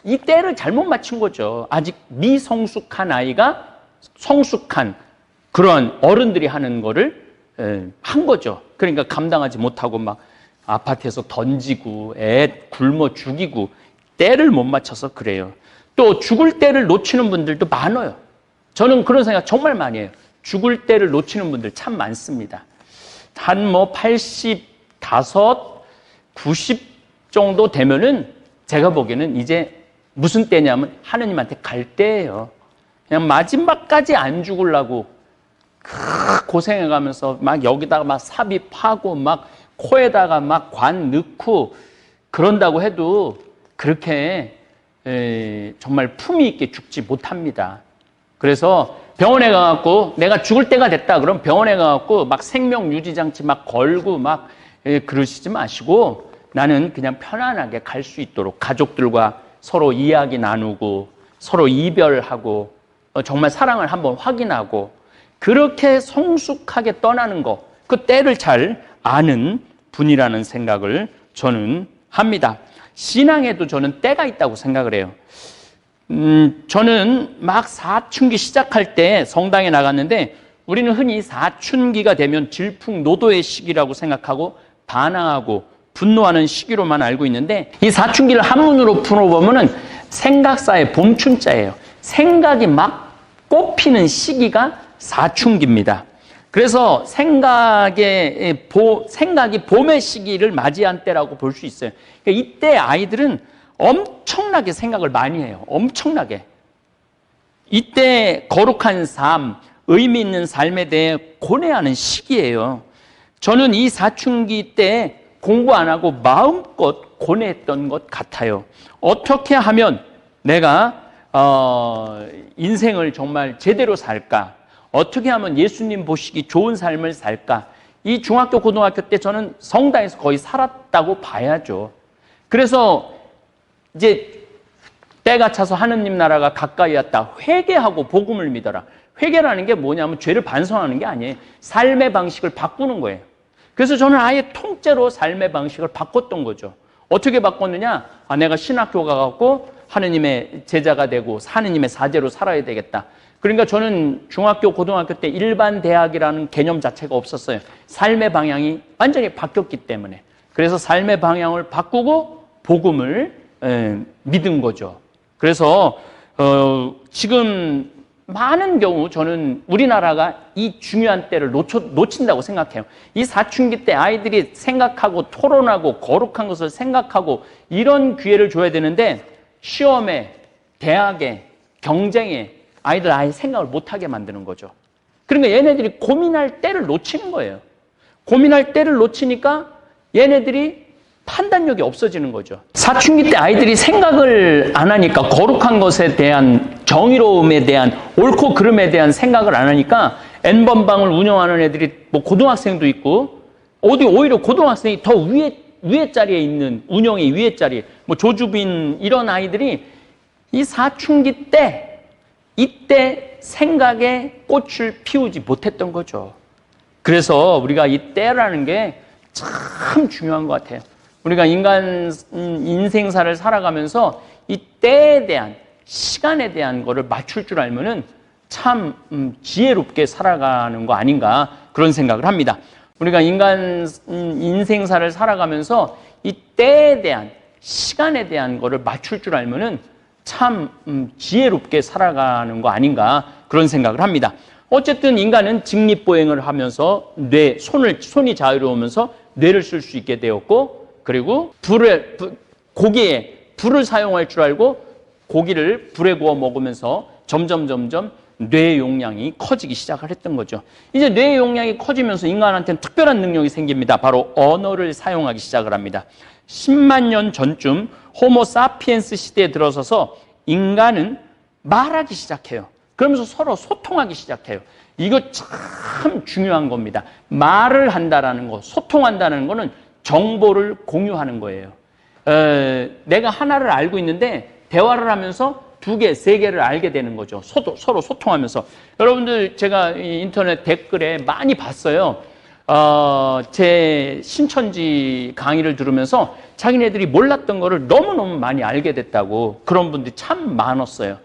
이 때를 잘못 맞춘 거죠. 아직 미성숙한 아이가 성숙한 그런 어른들이 하는 거를 한 거죠. 그러니까 감당하지 못하고 막 아파트에서 던지고 애 굶어 죽이고 때를 못 맞춰서 그래요. 또 죽을 때를 놓치는 분들도 많아요. 저는 그런 생각 정말 많이 해요. 죽을 때를 놓치는 분들 참 많습니다. 한 85, 90 정도 되면은 제가 보기에는 이제 무슨 때냐면 하느님한테 갈 때예요. 그냥 마지막까지 안 죽으려고 고생해가면서 막 여기다가 막 삽입하고 막 코에다가 막 관 넣고 그런다고 해도 그렇게 정말 품위 있게 죽지 못합니다. 그래서 병원에 가갖고 내가 죽을 때가 됐다 그럼 병원에 가갖고 막 생명 유지 장치 막 걸고 막 그러시지 마시고 나는 그냥 편안하게 갈 수 있도록 가족들과 서로 이야기 나누고 서로 이별하고 정말 사랑을 한번 확인하고 그렇게 성숙하게 떠나는 거, 그 때를 잘 아는 분이라는 생각을 저는 합니다. 신앙에도 저는 때가 있다고 생각을 해요. 저는 막 사춘기 시작할 때 성당에 나갔는데 우리는 흔히 사춘기가 되면 질풍노도의 시기라고 생각하고 반항하고 분노하는 시기로만 알고 있는데 이 사춘기를 한문으로 풀어보면은 생각사의 봄춘자예요. 생각이 막 꽃피는 시기가 사춘기입니다. 그래서 생각이 봄의 시기를 맞이한 때라고 볼 수 있어요. 그러니까 이때 아이들은 엄청나게 생각을 많이 해요. 엄청나게. 이때 거룩한 삶, 의미 있는 삶에 대해 고뇌하는 시기예요. 저는 이 사춘기 때 공부 안 하고 마음껏 고뇌했던 것 같아요. 어떻게 하면 내가 인생을 정말 제대로 살까? 어떻게 하면 예수님 보시기 좋은 삶을 살까? 이 중학교, 고등학교 때 저는 성당에서 거의 살았다고 봐야죠. 그래서 이제 때가 차서 하느님 나라가 가까이 왔다. 회개하고 복음을 믿어라. 회개라는 게 뭐냐면 죄를 반성하는 게 아니에요. 삶의 방식을 바꾸는 거예요. 그래서 저는 아예 통째로 삶의 방식을 바꿨던 거죠. 어떻게 바꿨느냐? 내가 신학교 가갖고 하느님의 제자가 되고 하느님의 사제로 살아야 되겠다. 그러니까 저는 중학교, 고등학교 때 일반 대학이라는 개념 자체가 없었어요. 삶의 방향이 완전히 바뀌었기 때문에. 그래서 삶의 방향을 바꾸고 복음을 믿은 거죠. 그래서 지금 많은 경우 저는 우리나라가 이 중요한 때를 놓친다고 생각해요. 이 사춘기 때 아이들이 생각하고 토론하고 거룩한 것을 생각하고 이런 기회를 줘야 되는데 시험에, 대학에, 경쟁에 아이들 아예 생각을 못하게 만드는 거죠. 그러니까 얘네들이 고민할 때를 놓치는 거예요. 고민할 때를 놓치니까 얘네들이 판단력이 없어지는 거죠. 사춘기 때 아이들이 생각을 안 하니까 거룩한 것에 대한 정의로움에 대한 옳고 그름에 대한 생각을 안 하니까 N번방을 운영하는 애들이 뭐 고등학생도 있고 어디 오히려 고등학생이 더 위에 자리에 있는 운영의 위에 자리에 뭐 조주빈 이런 아이들이 이 사춘기 때 이때 생각에 꽃을 피우지 못했던 거죠. 그래서 우리가 이 때라는 게 참 중요한 것 같아요. 우리가 인생사를 살아가면서 이 때에 대한 시간에 대한 거를 맞출 줄 알면은 참 지혜롭게 살아가는 거 아닌가 그런 생각을 합니다. 우리가 인생사를 살아가면서 이 때에 대한 시간에 대한 거를 맞출 줄 알면은 참 지혜롭게 살아가는 거 아닌가 그런 생각을 합니다. 어쨌든 인간은 직립보행을 하면서 손이 자유로우면서 뇌를 쓸 수 있게 되었고 그리고 고기에 불을 사용할 줄 알고 고기를 불에 구워 먹으면서 점점 뇌의 용량이 커지기 시작을 했던 거죠. 이제 뇌의 용량이 커지면서 인간한테는 특별한 능력이 생깁니다. 바로 언어를 사용하기 시작을 합니다. 10만 년 전쯤 호모 사피엔스 시대에 들어서서 인간은 말하기 시작해요. 그러면서 서로 소통하기 시작해요. 이거 참 중요한 겁니다. 말을 한다라는 거, 소통한다는 거는 정보를 공유하는 거예요. 내가 하나를 알고 있는데 대화를 하면서 2개, 3개를 알게 되는 거죠. 서로 소통하면서. 여러분들 제가 인터넷 댓글에 많이 봤어요. 제 신천지 강의를 들으면서 자기네들이 몰랐던 거를 너무너무 많이 알게 됐다고 그런 분들이 참 많았어요.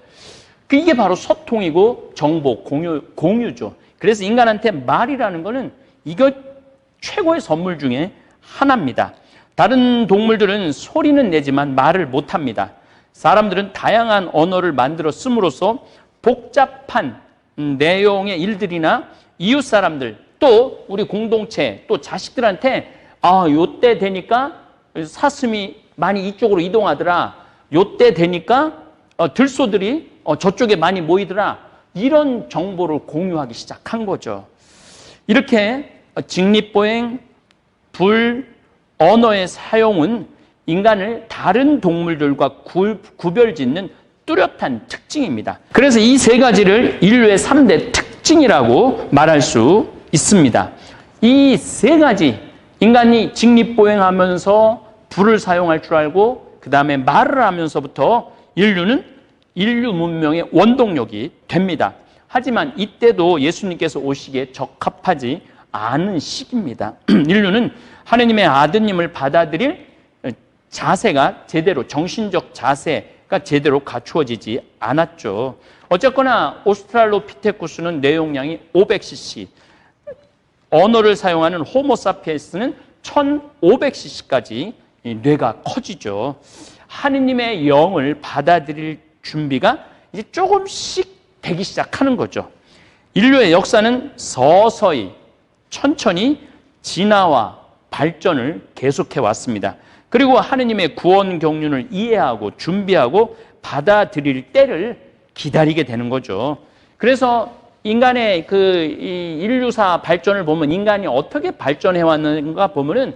이게 바로 소통이고 정보 공유죠. 그래서 인간한테 말이라는 거는 이거 최고의 선물 중에 하나입니다. 다른 동물들은 소리는 내지만 말을 못합니다. 사람들은 다양한 언어를 만들어 씀으로써 복잡한 내용의 일들이나 이웃 사람들 또 우리 공동체 또 자식들한테 요때 되니까 사슴이 많이 이쪽으로 이동하더라. 요때 되니까 들소들이 저쪽에 많이 모이더라. 이런 정보를 공유하기 시작한 거죠. 이렇게 직립보행, 언어의 사용은 인간을 다른 동물들과 구별짓는 뚜렷한 특징입니다. 그래서 이 세 가지를 인류의 3대 특징이라고 말할 수 있습니다. 이 세 가지, 인간이 직립보행하면서 불을 사용할 줄 알고 그 다음에 말을 하면서부터 인류는 인류 문명의 원동력이 됩니다. 하지만 이때도 예수님께서 오시기에 적합하지 않은 시기입니다. 인류는 하느님의 아드님을 받아들일 자세가 제대로, 정신적 자세가 제대로 갖추어지지 않았죠. 어쨌거나 오스트랄로피테쿠스는 뇌용량이 500cc, 언어를 사용하는 호모사피엔스는 1500cc까지 뇌가 커지죠. 하느님의 영을 받아들일 준비가 이제 조금씩 되기 시작하는 거죠. 인류의 역사는 서서히, 천천히 진화와 발전을 계속해 왔습니다. 그리고 하느님의 구원 경륜을 이해하고 준비하고 받아들일 때를 기다리게 되는 거죠. 그래서 인간의 이 인류사 발전을 보면 인간이 어떻게 발전해 왔는가 보면은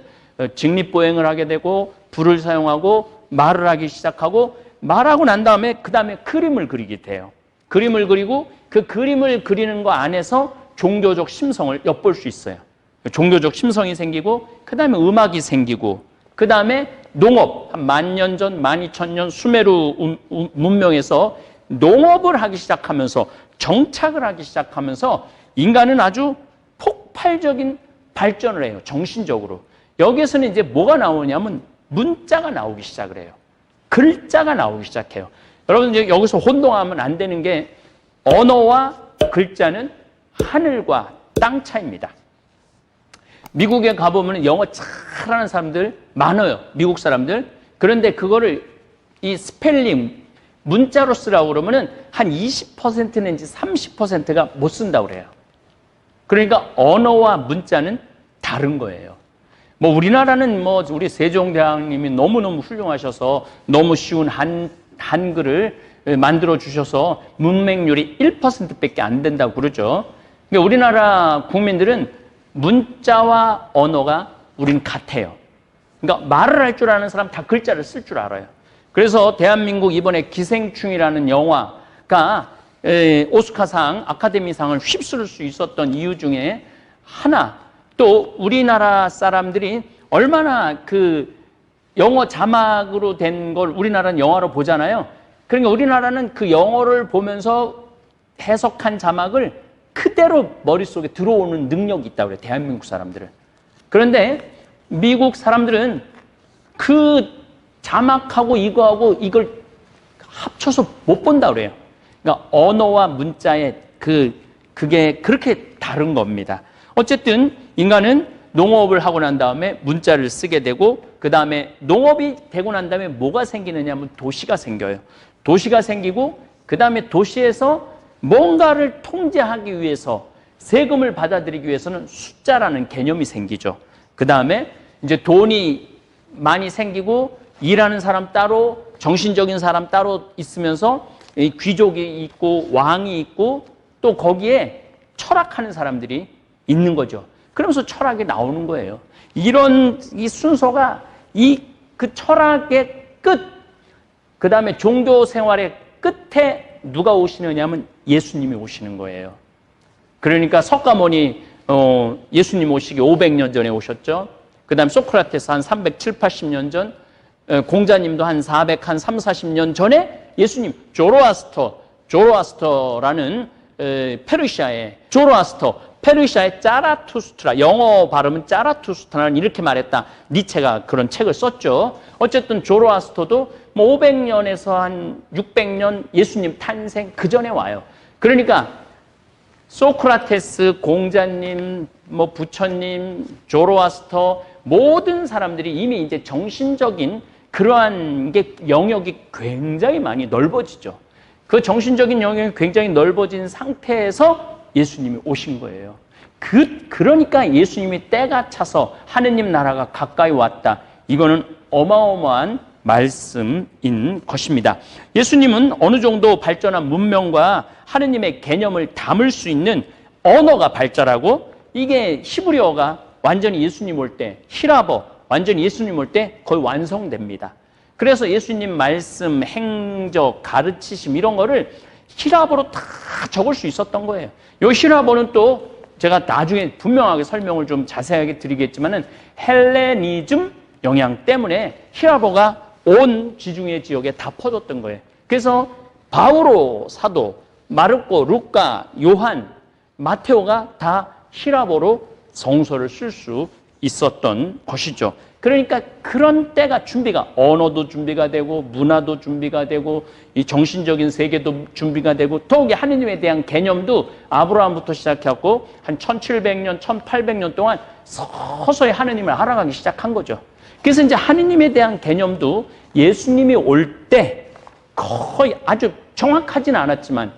직립보행을 하게 되고 불을 사용하고 말을 하기 시작하고 말하고 난 다음에 그 다음에 그림을 그리게 돼요. 그림을 그리고 그 그림을 그리는 거 안에서 종교적 심성을 엿볼 수 있어요. 종교적 심성이 생기고 그 다음에 음악이 생기고 그 다음에 농업, 한 10,000년 전, 12,000년 수메르 문명에서 농업을 하기 시작하면서 정착을 하기 시작하면서 인간은 아주 폭발적인 발전을 해요. 정신적으로. 여기에서는 이제 뭐가 나오냐면 문자가 나오기 시작을 해요. 글자가 나오기 시작해요. 여러분 이제 여기서 혼동하면 안 되는 게 언어와 글자는 하늘과 땅 차이입니다. 미국에 가보면 영어 잘하는 사람들 많아요. 미국 사람들. 그런데 그거를 이 스펠링, 문자로 쓰라고 그러면은 한 20% 내지 30%가 못 쓴다고 그래요. 그러니까 언어와 문자는 다른 거예요. 뭐 우리나라는 뭐 우리 세종대왕님이 너무너무 훌륭하셔서 너무 쉬운 한글을 만들어 주셔서 문맹률이 1%밖에 안 된다고 그러죠. 그러니까 우리나라 국민들은 문자와 언어가 우린 같아요. 그러니까 말을 할 줄 아는 사람 다 글자를 쓸 줄 알아요. 그래서 대한민국 이번에 기생충이라는 영화가 오스카상, 아카데미상을 휩쓸 수 있었던 이유 중에 하나, 또 우리나라 사람들이 얼마나 그 영어 자막으로 된 걸 우리나라는 영화로 보잖아요. 그러니까 우리나라는 그 영어를 보면서 해석한 자막을 그대로 머릿속에 들어오는 능력이 있다고 그래요. 대한민국 사람들은. 그런데 미국 사람들은 그 자막하고 이거하고 이걸 합쳐서 못 본다고 그래요. 그러니까 언어와 문자의 그게 그렇게 다른 겁니다. 어쨌든 인간은 농업을 하고 난 다음에 문자를 쓰게 되고 그 다음에 농업이 되고 난 다음에 뭐가 생기느냐 하면 도시가 생겨요. 도시가 생기고 그 다음에 도시에서 뭔가를 통제하기 위해서 세금을 받아들이기 위해서는 숫자라는 개념이 생기죠. 그 다음에 이제 돈이 많이 생기고 일하는 사람 따로 정신적인 사람 따로 있으면서 귀족이 있고 왕이 있고 또 거기에 철학하는 사람들이 있는 거죠. 그러면서 철학이 나오는 거예요. 이런 이 순서가 그 철학의 끝, 그 다음에 종교 생활의 끝에 누가 오시느냐면 예수님이 오시는 거예요. 그러니까 석가모니 예수님 오시기 500년 전에 오셨죠. 그 다음에 소크라테스 한 370, 80년 전, 공자님도 한 40년 전에 예수님, 조로아스터라는 페르시아의 페르시아의 짜라투스트라, 영어 발음은 짜라투스트라는 이렇게 말했다. 니체가 그런 책을 썼죠. 어쨌든 조로아스터도 뭐 500년에서 한 600년 예수님 탄생 그 전에 와요. 그러니까 소크라테스, 공자님, 뭐 부처님, 조로아스터 모든 사람들이 이미 이제 정신적인 그러한 게 영역이 굉장히 많이 넓어지죠. 그 정신적인 영역이 굉장히 넓어진 상태에서 예수님이 오신 거예요. 그러니까 예수님이 때가 차서 하느님 나라가 가까이 왔다. 이거는 어마어마한 말씀인 것입니다. 예수님은 어느 정도 발전한 문명과 하느님의 개념을 담을 수 있는 언어가 발달하고 이게 히브리어가 완전히 예수님 올 때 히라버 완전히 예수님 올 때 거의 완성됩니다. 그래서 예수님 말씀, 행적, 가르치심 이런 거를 히라보로 다 적을 수 있었던 거예요. 이 히라보는 또 제가 나중에 분명하게 설명을 좀 자세하게 드리겠지만은 헬레니즘 영향 때문에 히라보가 온 지중해 지역에 다 퍼졌던 거예요. 그래서 바오로 사도, 마르코, 루카, 요한, 마테오가 다 히라보로 성서를 쓸 수 있었던 것이죠. 그러니까 그런 때가 준비가, 언어도 준비가 되고 문화도 준비가 되고 이 정신적인 세계도 준비가 되고 더욱이 하느님에 대한 개념도 아브라함부터 시작해갖고 한 1700년, 1800년 동안 서서히 하느님을 알아가기 시작한 거죠. 그래서 이제 하느님에 대한 개념도 예수님이 올 때 거의 아주 정확하진 않았지만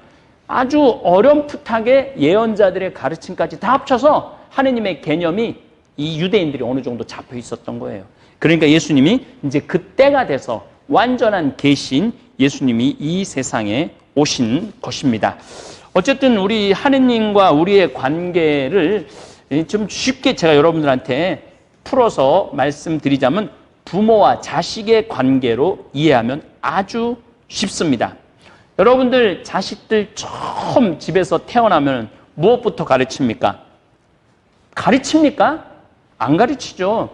아주 어렴풋하게 예언자들의 가르침까지 다 합쳐서 하느님의 개념이 이 유대인들이 어느 정도 잡혀 있었던 거예요. 그러니까 예수님이 이제 그때가 돼서 완전한 계신 예수님이 이 세상에 오신 것입니다. 어쨌든 우리 하느님과 우리의 관계를 좀 쉽게 제가 여러분들한테 풀어서 말씀드리자면 부모와 자식의 관계로 이해하면 아주 쉽습니다. 여러분들 자식들 처음 집에서 태어나면 무엇부터 가르칩니까? 가르칩니까? 안 가르치죠.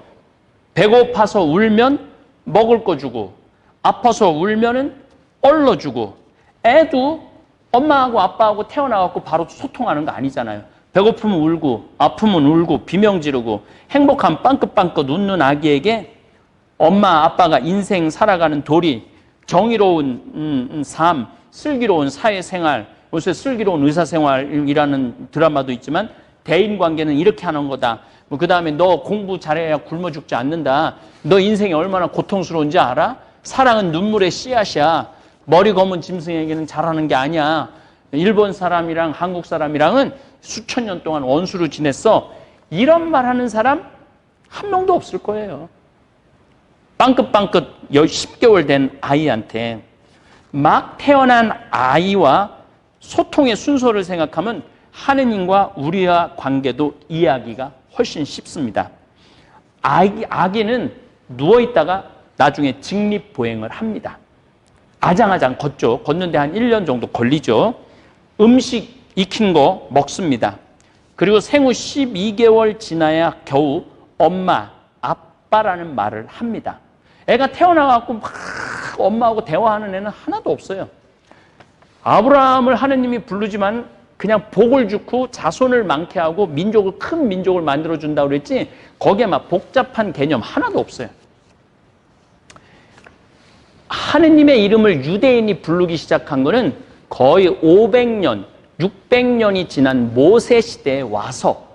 배고파서 울면 먹을 거 주고, 아파서 울면은 얼러 주고, 애도 엄마하고 아빠하고 태어나갖고 바로 소통하는 거 아니잖아요. 배고프면 울고, 아프면 울고, 비명 지르고, 행복하면 빵긋빵긋 웃는 아기에게 엄마, 아빠가 인생 살아가는 도리, 정의로운 삶, 슬기로운 사회생활, 요새 슬기로운 의사생활이라는 드라마도 있지만 대인관계는 이렇게 하는 거다. 그 다음에 너 공부 잘해야 굶어 죽지 않는다. 너 인생이 얼마나 고통스러운지 알아? 사랑은 눈물의 씨앗이야. 머리 검은 짐승에게는 잘하는 게 아니야. 일본 사람이랑 한국 사람이랑은 수천 년 동안 원수로 지냈어. 이런 말 하는 사람 한 명도 없을 거예요. 빵긋빵긋 10개월 된 아이한테 막 태어난 아이와 소통의 순서를 생각하면 하느님과 우리와 관계도 이해하기가 훨씬 쉽습니다. 아기는 누워있다가 나중에 직립보행을 합니다. 아장아장 걷죠. 걷는데 한 1년 정도 걸리죠. 음식 익힌 거 먹습니다. 그리고 생후 12개월 지나야 겨우 엄마, 아빠라는 말을 합니다. 애가 태어나갖고 막 엄마하고 대화하는 애는 하나도 없어요. 아브라함을 하느님이 부르지만 그냥 복을 주고 자손을 많게 하고 민족을 큰 민족을 만들어준다고 그랬지 거기에 막 복잡한 개념 하나도 없어요. 하느님의 이름을 유대인이 부르기 시작한 거는 거의 500년, 600년이 지난 모세 시대에 와서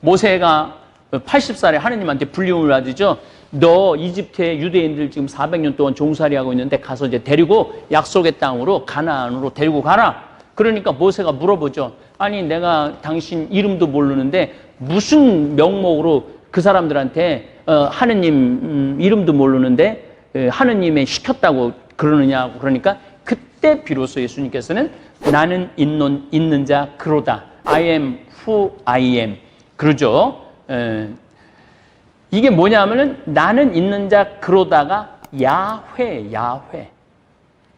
모세가 80살에 하느님한테 불림을 받으죠. 너 이집트의 유대인들 지금 400년 동안 종살이하고 있는데 가서 이제 데리고 약속의 땅으로 가나안으로 데리고 가라. 그러니까 모세가 물어보죠. 아니 내가 당신 이름도 모르는데 무슨 명목으로 그 사람들한테 하느님 이름도 모르는데 하느님의 시켰다고 그러느냐고. 그러니까 그때 비로소 예수님께서는 나는 있는 자 그로다. I am who I am. 그러죠. 이게 뭐냐면은 나는 있는 자 그로다가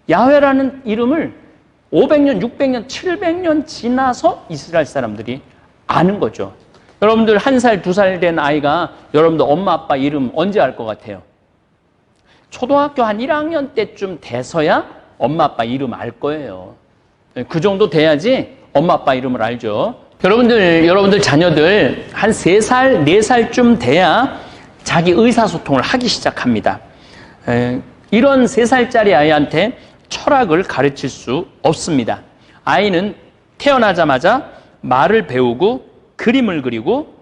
야훼라는 이름을 500년, 600년, 700년 지나서 이스라엘 사람들이 아는 거죠. 여러분들 1살, 2살 된 아이가 여러분들 엄마, 아빠 이름 언제 알 것 같아요? 초등학교 한 1학년 때쯤 돼서야 엄마, 아빠 이름 알 거예요. 그 정도 돼야지 엄마, 아빠 이름을 알죠. 여러분들 자녀들 한 3살, 4살쯤 돼야 자기 의사소통을 하기 시작합니다. 이런 3살짜리 아이한테 철학을 가르칠 수 없습니다. 아이는 태어나자마자 말을 배우고 그림을 그리고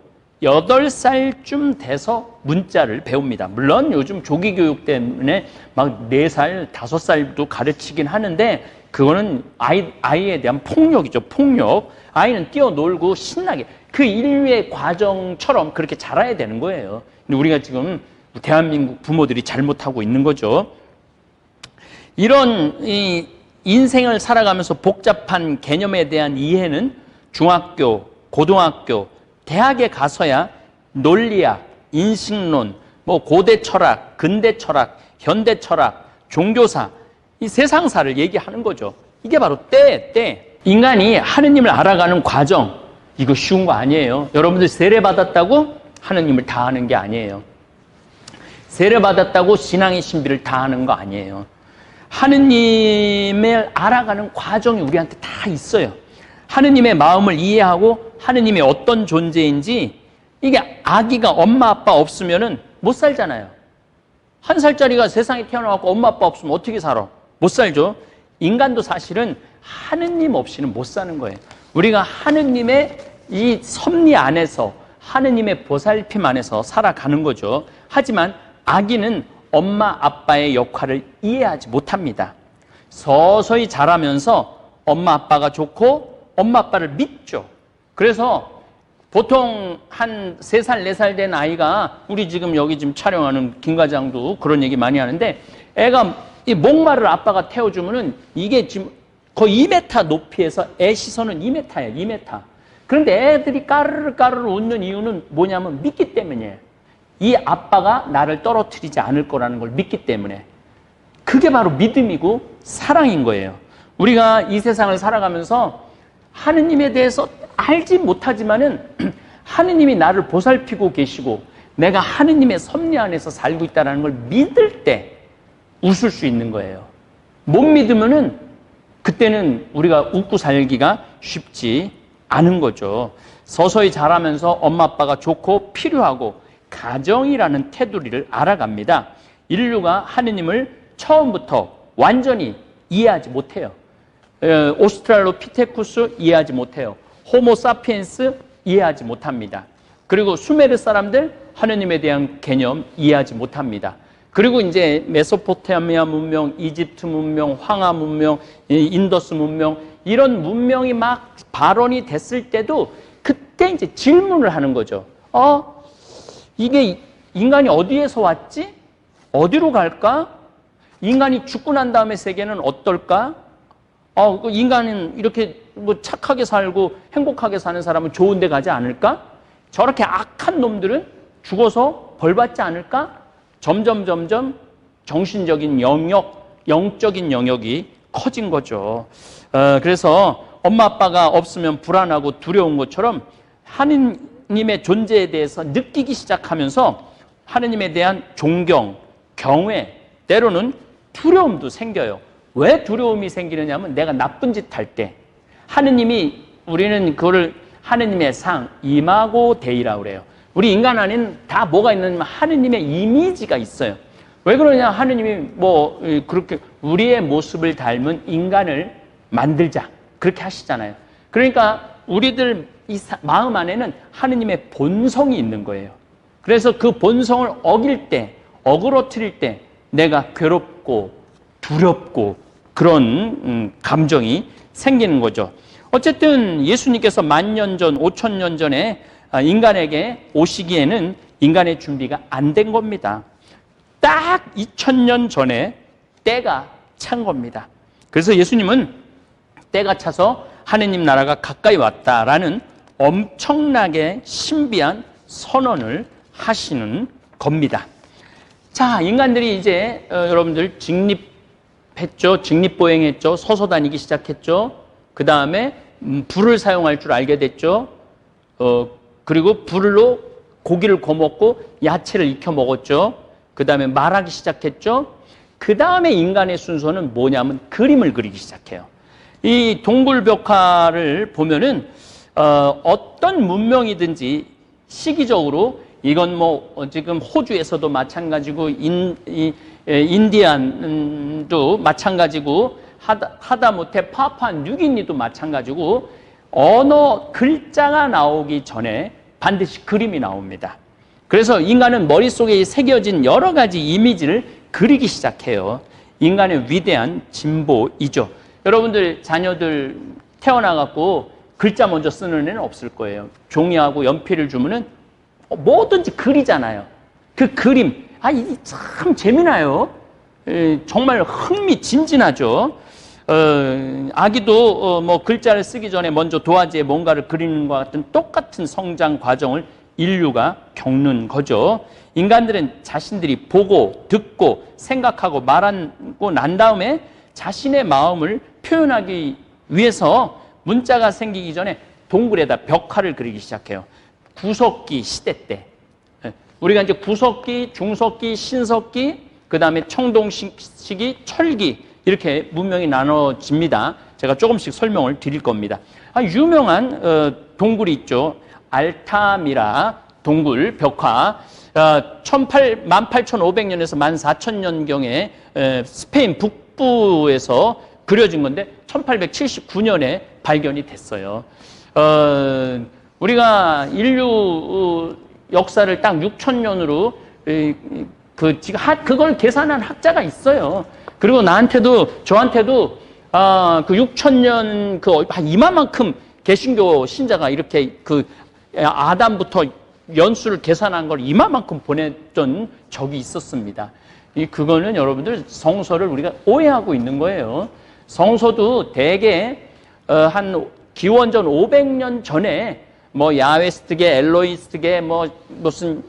8살쯤 돼서 문자를 배웁니다. 물론 요즘 조기교육 때문에 막 4살, 5살도 가르치긴 하는데 그거는 아이에 대한 폭력이죠. 폭력. 아이는 뛰어놀고 신나게 그 인류의 과정처럼 그렇게 자라야 되는 거예요. 근데 우리가 지금 대한민국 부모들이 잘못하고 있는 거죠. 이런 이 인생을 살아가면서 복잡한 개념에 대한 이해는 중학교, 고등학교, 대학에 가서야 논리학, 인식론, 뭐 고대 철학, 근대 철학, 현대 철학, 종교사, 이 세상사를 얘기하는 거죠. 이게 바로 때. 인간이 하느님을 알아가는 과정, 이거 쉬운 거 아니에요. 여러분들 세례받았다고 하느님을 다 아는 게 아니에요. 세례받았다고 신앙의 신비를 다 아는 거 아니에요. 하느님을 알아가는 과정이 우리한테 다 있어요. 하느님의 마음을 이해하고 하느님이 어떤 존재인지, 이게 아기가 엄마 아빠 없으면은 못 살잖아요. 1살짜리가 세상에 태어나고 엄마 아빠 없으면 어떻게 살아? 못 살죠. 인간도 사실은 하느님 없이는 못 사는 거예요. 우리가 하느님의 이 섭리 안에서, 하느님의 보살핌 안에서 살아가는 거죠. 하지만 아기는 엄마 아빠의 역할을 이해하지 못합니다. 서서히 자라면서 엄마 아빠가 좋고 엄마 아빠를 믿죠. 그래서 보통 한 3살, 4살 된 아이가, 우리 지금 여기 지금 촬영하는 김 과장도 그런 얘기 많이 하는데, 애가 이 목마를 아빠가 태워주면은 이게 지금 거의 2m 높이에서 애 시선은 2m야, 2m. 그런데 애들이 까르르 웃는 이유는 뭐냐면 믿기 때문이에요. 이 아빠가 나를 떨어뜨리지 않을 거라는 걸 믿기 때문에. 그게 바로 믿음이고 사랑인 거예요. 우리가 이 세상을 살아가면서 하느님에 대해서 알지 못하지만은 하느님이 나를 보살피고 계시고 내가 하느님의 섭리 안에서 살고 있다는 걸 믿을 때 웃을 수 있는 거예요. 못 믿으면은 그때는 우리가 웃고 살기가 쉽지 않은 거죠. 서서히 자라면서 엄마 아빠가 좋고 필요하고 가정이라는 테두리를 알아갑니다. 인류가 하느님을 처음부터 완전히 이해하지 못해요. 오스트랄로피테쿠스 이해하지 못해요. 호모사피엔스 이해하지 못합니다. 그리고 수메르 사람들 하느님에 대한 개념 이해하지 못합니다. 그리고 이제 메소포타미아 문명, 이집트 문명, 황하 문명, 인더스 문명, 이런 문명이 막 발원이 됐을 때도 그때 이제 질문을 하는 거죠. 이게 인간이 어디에서 왔지? 어디로 갈까? 인간이 죽고 난 다음에 세계는 어떨까? 인간은 이렇게 뭐 착하게 살고 행복하게 사는 사람은 좋은 데 가지 않을까? 저렇게 악한 놈들은 죽어서 벌 받지 않을까? 점점 정신적인 영역, 영적인 영역이 커진 거죠. 그래서 엄마 아빠가 없으면 불안하고 두려운 것처럼 하느님의 존재에 대해서 느끼기 시작하면서 하느님에 대한 존경, 경외, 때로는 두려움도 생겨요. 왜 두려움이 생기느냐 하면 내가 나쁜 짓 할 때 하느님이, 우리는 그거를 하느님의 상, 이마고 데이라고 그래요. 우리 인간 안에는 다 뭐가 있느냐면 하느님의 이미지가 있어요. 왜 그러냐? 하느님이 그렇게 우리의 모습을 닮은 인간을 만들자, 그렇게 하시잖아요. 그러니까 우리들 이 마음 안에는 하느님의 본성이 있는 거예요. 그래서 그 본성을 어길 때, 어그러뜨릴 때 내가 괴롭고 두렵고 그런 감정이 생기는 거죠. 어쨌든 예수님께서 1000년 전, 5000년 전에 인간에게 오시기에는 인간의 준비가 안 된 겁니다. 딱 2000년 전에 때가 찬 겁니다. 그래서 예수님은 때가 차서 하느님 나라가 가까이 왔다라는 엄청나게 신비한 선언을 하시는 겁니다. 자, 인간들이 이제 여러분들 직립했죠. 직립보행했죠. 서서 다니기 시작했죠. 그 다음에 불을 사용할 줄 알게 됐죠. 그리고 불로 고기를 구워먹고 야채를 익혀 먹었죠. 그 다음에 말하기 시작했죠. 그 다음에 인간의 순서는 뭐냐면 그림을 그리기 시작해요. 이 동굴벽화를 보면은 어떤 문명이든지 시기적으로, 이건 지금 호주에서도 마찬가지고 인디안도 마찬가지고 하다못해 파푸아 뉴기니도 마찬가지고 언어 글자가 나오기 전에 반드시 그림이 나옵니다. 그래서 인간은 머릿속에 새겨진 여러 가지 이미지를 그리기 시작해요. 인간의 위대한 진보이죠. 여러분들 자녀들 태어나갖고 글자 먼저 쓰는 애는 없을 거예요. 종이하고 연필을 주면은 뭐든지 그리잖아요. 그 그림, 이게 참 재미나요. 정말 흥미진진하죠. 아기도 글자를 쓰기 전에 먼저 도화지에 뭔가를 그리는 것과 같은 똑같은 성장 과정을 인류가 겪는 거죠. 인간들은 자신들이 보고 듣고 생각하고 말하고 난 다음에 자신의 마음을 표현하기 위해서 문자가 생기기 전에 동굴에다 벽화를 그리기 시작해요. 구석기 시대 때. 우리가 이제 구석기, 중석기, 신석기, 그 다음에 청동시기, 철기 이렇게 문명이 나눠집니다. 제가 조금씩 설명을 드릴 겁니다. 유명한 동굴이 있죠. 알타미라 동굴 벽화. 18,500년에서 14,000년경에 스페인 북부에서 그려진 건데 1879년에 발견이 됐어요. 우리가 인류 역사를 딱 6,000년으로 그걸 계산한 학자가 있어요. 그리고 저한테도 그 6,000년 한 이만큼 개신교 신자가 이렇게 아담부터 연수를 계산한 걸 이만큼 보냈던 적이 있었습니다. 그거는 여러분들 성서를 우리가 오해하고 있는 거예요. 성서도 대개 한 기원전 500년 전에 뭐 야웨스트계, 엘로이스트계 뭐 무슨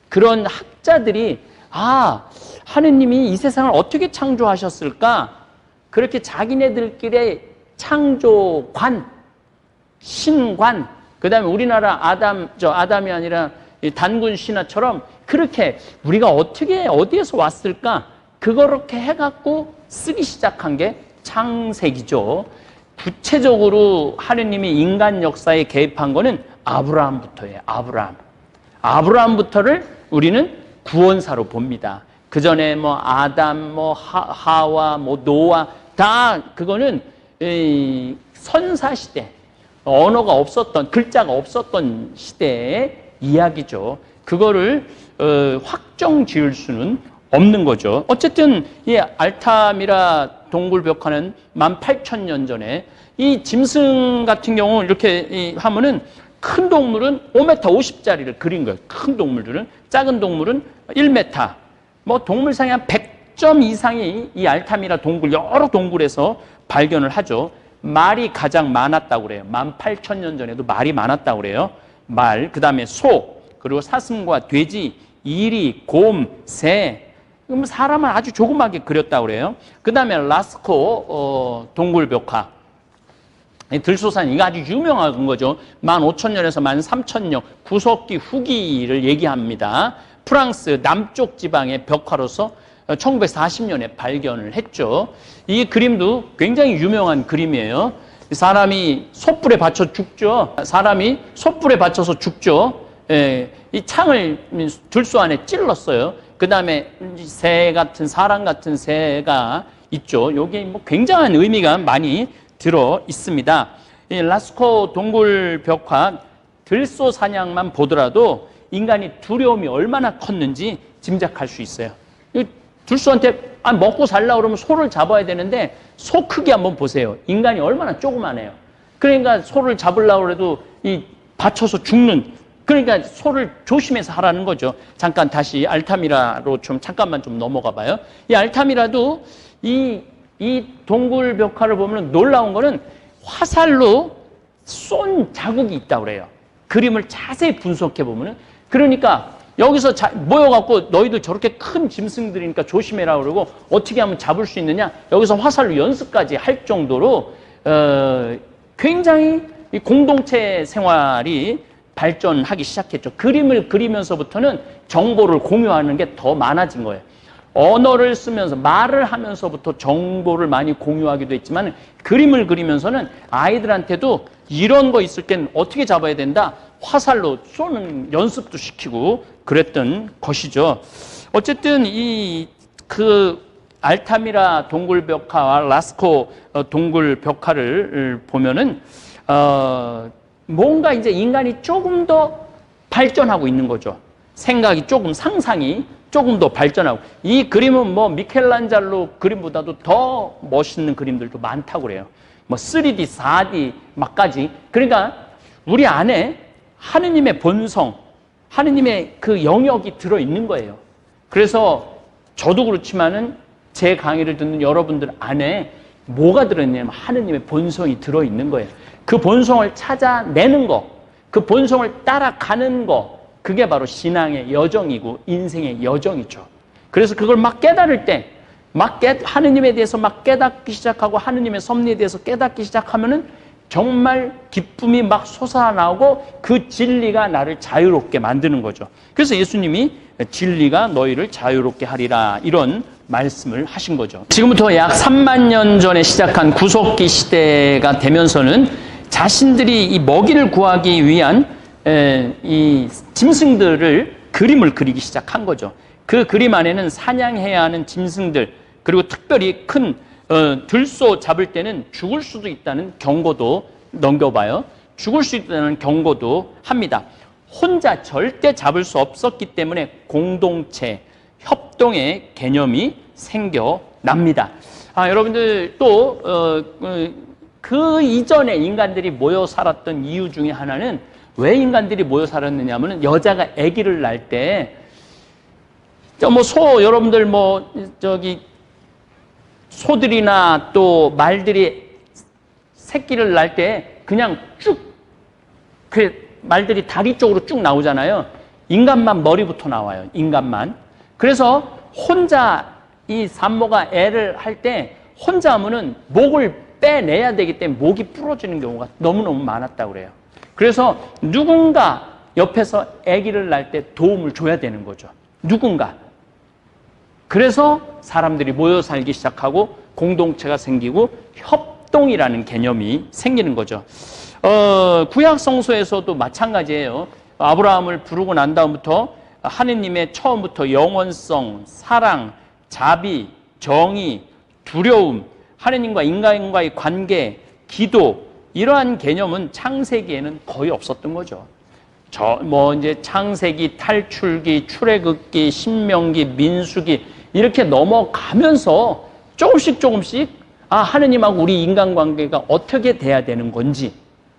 그런 학자들이 하느님이 이 세상을 어떻게 창조하셨을까? 그렇게 자기네들끼리 창조관, 신관, 그 다음에 우리나라 아담이 아니라 단군 신화처럼 그렇게 우리가 어디에서 왔을까? 그렇게 해갖고 쓰기 시작한 게 창세기죠. 구체적으로 하느님이 인간 역사에 개입한 거는 아브라함부터예요. 아브라함부터를 우리는 구원사로 봅니다. 그 전에 뭐 아담, 뭐 하와, 뭐 노아 다 그거는 선사시대, 언어가 없었던, 글자가 없었던 시대의 이야기죠. 그거를 확정 지을 수는 없는 거죠. 어쨌든 이 알타미라 동굴 벽화는 18,000년 전에 이 짐승 같은 경우 이렇게 하면은 큰 동물은 5m 50짜리를 그린 거예요. 큰 동물들은. 작은 동물은 1m. 뭐 동물상에 한 100점 이상이 이 알타미라 동굴 여러 동굴에서 발견을 하죠. 말이 가장 많았다고 그래요. 18,000년 전에도 말이 많았다고 그래요. 말, 그 다음에 소, 그리고 사슴과 돼지, 이리, 곰, 새. 사람은 아주 조그맣게 그렸다고 그래요. 그 다음에 라스코 동굴 벽화. 들소산, 이거 아주 유명한 거죠. 15,000년에서 13,000년, 구석기 후기를 얘기합니다. 프랑스 남쪽 지방의 벽화로서 1940년에 발견을 했죠. 이 그림도 굉장히 유명한 그림이에요. 사람이 솥불에 받쳐 죽죠. 이 창을 들소 안에 찔렀어요. 그 다음에 사람 같은 새가 있죠. 여기에 뭐 굉장한 의미가 많이 들어 있습니다. 이 라스코 동굴 벽화 들소 사냥만 보더라도 인간이 두려움이 얼마나 컸는지 짐작할 수 있어요. 들소한테 먹고 살려고 그러면 소를 잡아야 되는데 소 크기 한번 보세요. 인간이 얼마나 조그마해요. 그러니까 소를 잡으려고 해도 받쳐서 죽는, 그러니까 소를 조심해서 하라는 거죠. 잠깐 다시 알타미라로 잠깐만 넘어가 봐요. 이 알타미라도 이 동굴 벽화를 보면 놀라운 거는 화살로 쏜 자국이 있다고 그래요. 그림을 자세히 분석해 보면은. 그러니까 여기서 모여갖고 너희들 저렇게 큰 짐승들이니까 조심해라 그러고 어떻게 하면 잡을 수 있느냐, 여기서 화살로 연습까지 할 정도로 굉장히 이 공동체 생활이 발전하기 시작했죠. 그림을 그리면서부터는 정보를 공유하는 게 더 많아진 거예요. 언어를 쓰면서 말을 하면서부터 정보를 많이 공유하기도 했지만 그림을 그리면서는 아이들한테도 이런 거 있을 땐 어떻게 잡아야 된다, 화살로 쏘는 연습도 시키고 그랬던 것이죠. 어쨌든 알타미라 동굴 벽화와 라스코 동굴 벽화를 보면은 뭔가 이제 인간이 조금 더 발전하고 있는 거죠. 생각이 상상이 조금 더 발전하고. 이 그림은 뭐 미켈란젤로 그림보다도 더 멋있는 그림들도 많다고 그래요. 뭐 3D, 4D 막까지. 그러니까 우리 안에 하느님의 본성, 하느님의 그 영역이 들어있는 거예요. 그래서 저도 그렇지만은 제 강의를 듣는 여러분들 안에 뭐가 들어있냐면 하느님의 본성이 들어있는 거예요. 그 본성을 찾아내는 거, 그 본성을 따라가는 거, 그게 바로 신앙의 여정이고 인생의 여정이죠. 그래서 그걸 막 깨달을 때, 하느님에 대해서 막 깨닫기 시작하고 하느님의 섭리에 대해서 깨닫기 시작하면은 정말 기쁨이 막 솟아나오고 그 진리가 나를 자유롭게 만드는 거죠. 그래서 예수님이 진리가 너희를 자유롭게 하리라, 이런 말씀을 하신 거죠. 지금부터 약 3만 년 전에 시작한 구속기 시대가 되면서는 자신들이 이 먹이를 구하기 위한 이 짐승들을 그림을 그리기 시작한 거죠. 그 그림 안에는 사냥해야 하는 짐승들, 그리고 특별히 큰 들소 잡을 때는 죽을 수도 있다는 경고도 넘겨봐요. 죽을 수 있다는 경고도 합니다. 혼자 절대 잡을 수 없었기 때문에 공동체, 협동의 개념이 생겨납니다. 여러분들 또 그 이전에 인간들이 모여 살았던 이유 중에 하나는, 왜 인간들이 모여 살았느냐 하면, 여자가 아기를 낳을 때 여러분들 소들이나 또 말들이 새끼를 낳을 때 그냥 말들이 다리 쪽으로 쭉 나오잖아요. 인간만 머리부터 나와요. 인간만. 그래서 혼자 이 산모가 애를 할 때 혼자 하면은 목을 빼내야 되기 때문에 목이 부러지는 경우가 너무너무 많았다고 그래요. 그래서 누군가 옆에서 아기를 낳을 때 도움을 줘야 되는 거죠. 누군가. 그래서 사람들이 모여 살기 시작하고 공동체가 생기고 협동이라는 개념이 생기는 거죠. 구약 성서에서도 마찬가지예요. 아브라함을 부르고 난 다음부터 하느님의 처음부터 영원성, 사랑, 자비, 정의, 두려움, 하느님과 인간과의 관계, 기도, 이러한 개념은 창세기에는 거의 없었던 거죠. 이제 창세기, 탈출기, 출애굽기, 신명기, 민수기 이렇게 넘어가면서 조금씩 하느님하고 우리 인간관계가 어떻게 돼야 되는 건지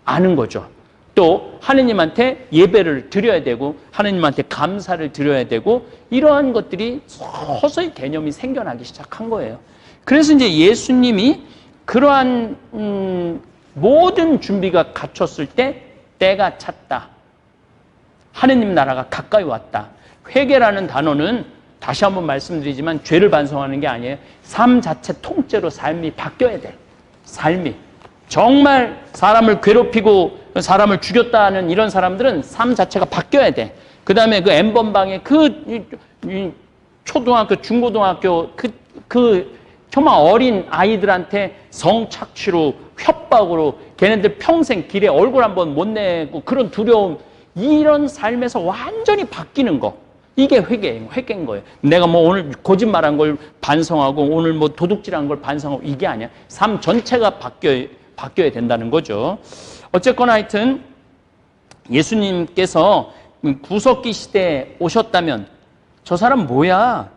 아는 거죠. 또 하느님한테 예배를 드려야 되고 하느님한테 감사를 드려야 되고, 이러한 것들이 서서히 개념이 생겨나기 시작한 거예요. 그래서 이제 예수님이 그러한 모든 준비가 갖췄을 때 때가 찼다. 하느님 나라가 가까이 왔다. 회개라는 단어는 다시 한번 말씀드리지만 죄를 반성하는 게 아니에요. 삶 자체 통째로 삶이 바뀌어야 돼. 삶이. 정말 사람을 괴롭히고 사람을 죽였다는 이런 사람들은 삶 자체가 바뀌어야 돼. 그 다음에 그 N번방에 초등학교, 중고등학교 정말 어린 아이들한테 성착취로, 협박으로 걔네들 평생 길에 얼굴 한번 못 내고 그런 두려움, 이런 삶에서 완전히 바뀌는 거. 이게 회개인 거예요. 내가 오늘 거짓말한 걸 반성하고 오늘 도둑질한 걸 반성하고 이게 아니야. 삶 전체가 바뀌어야 된다는 거죠. 어쨌거나 하여튼 예수님께서 구속기 시대에 오셨다면 저 사람 뭐야?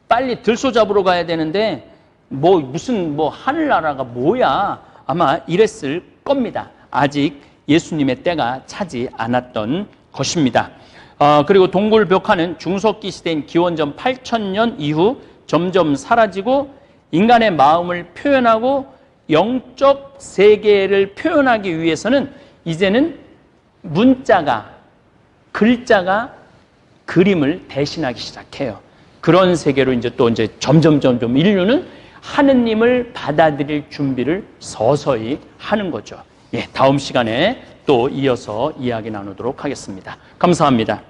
빨리 들소 잡으러 가야 되는데 무슨 하늘나라가 뭐야? 아마 이랬을 겁니다. 아직 예수님의 때가 차지 않았던 것입니다. 그리고 동굴 벽화는 중석기 시대인 기원전 8000년 이후 점점 사라지고 인간의 마음을 표현하고 영적 세계를 표현하기 위해서는 이제는 글자가 그림을 대신하기 시작해요. 그런 세계로 이제 점점 인류는 하느님을 받아들일 준비를 서서히 하는 거죠. 다음 시간에 또 이어서 이야기 나누도록 하겠습니다. 감사합니다.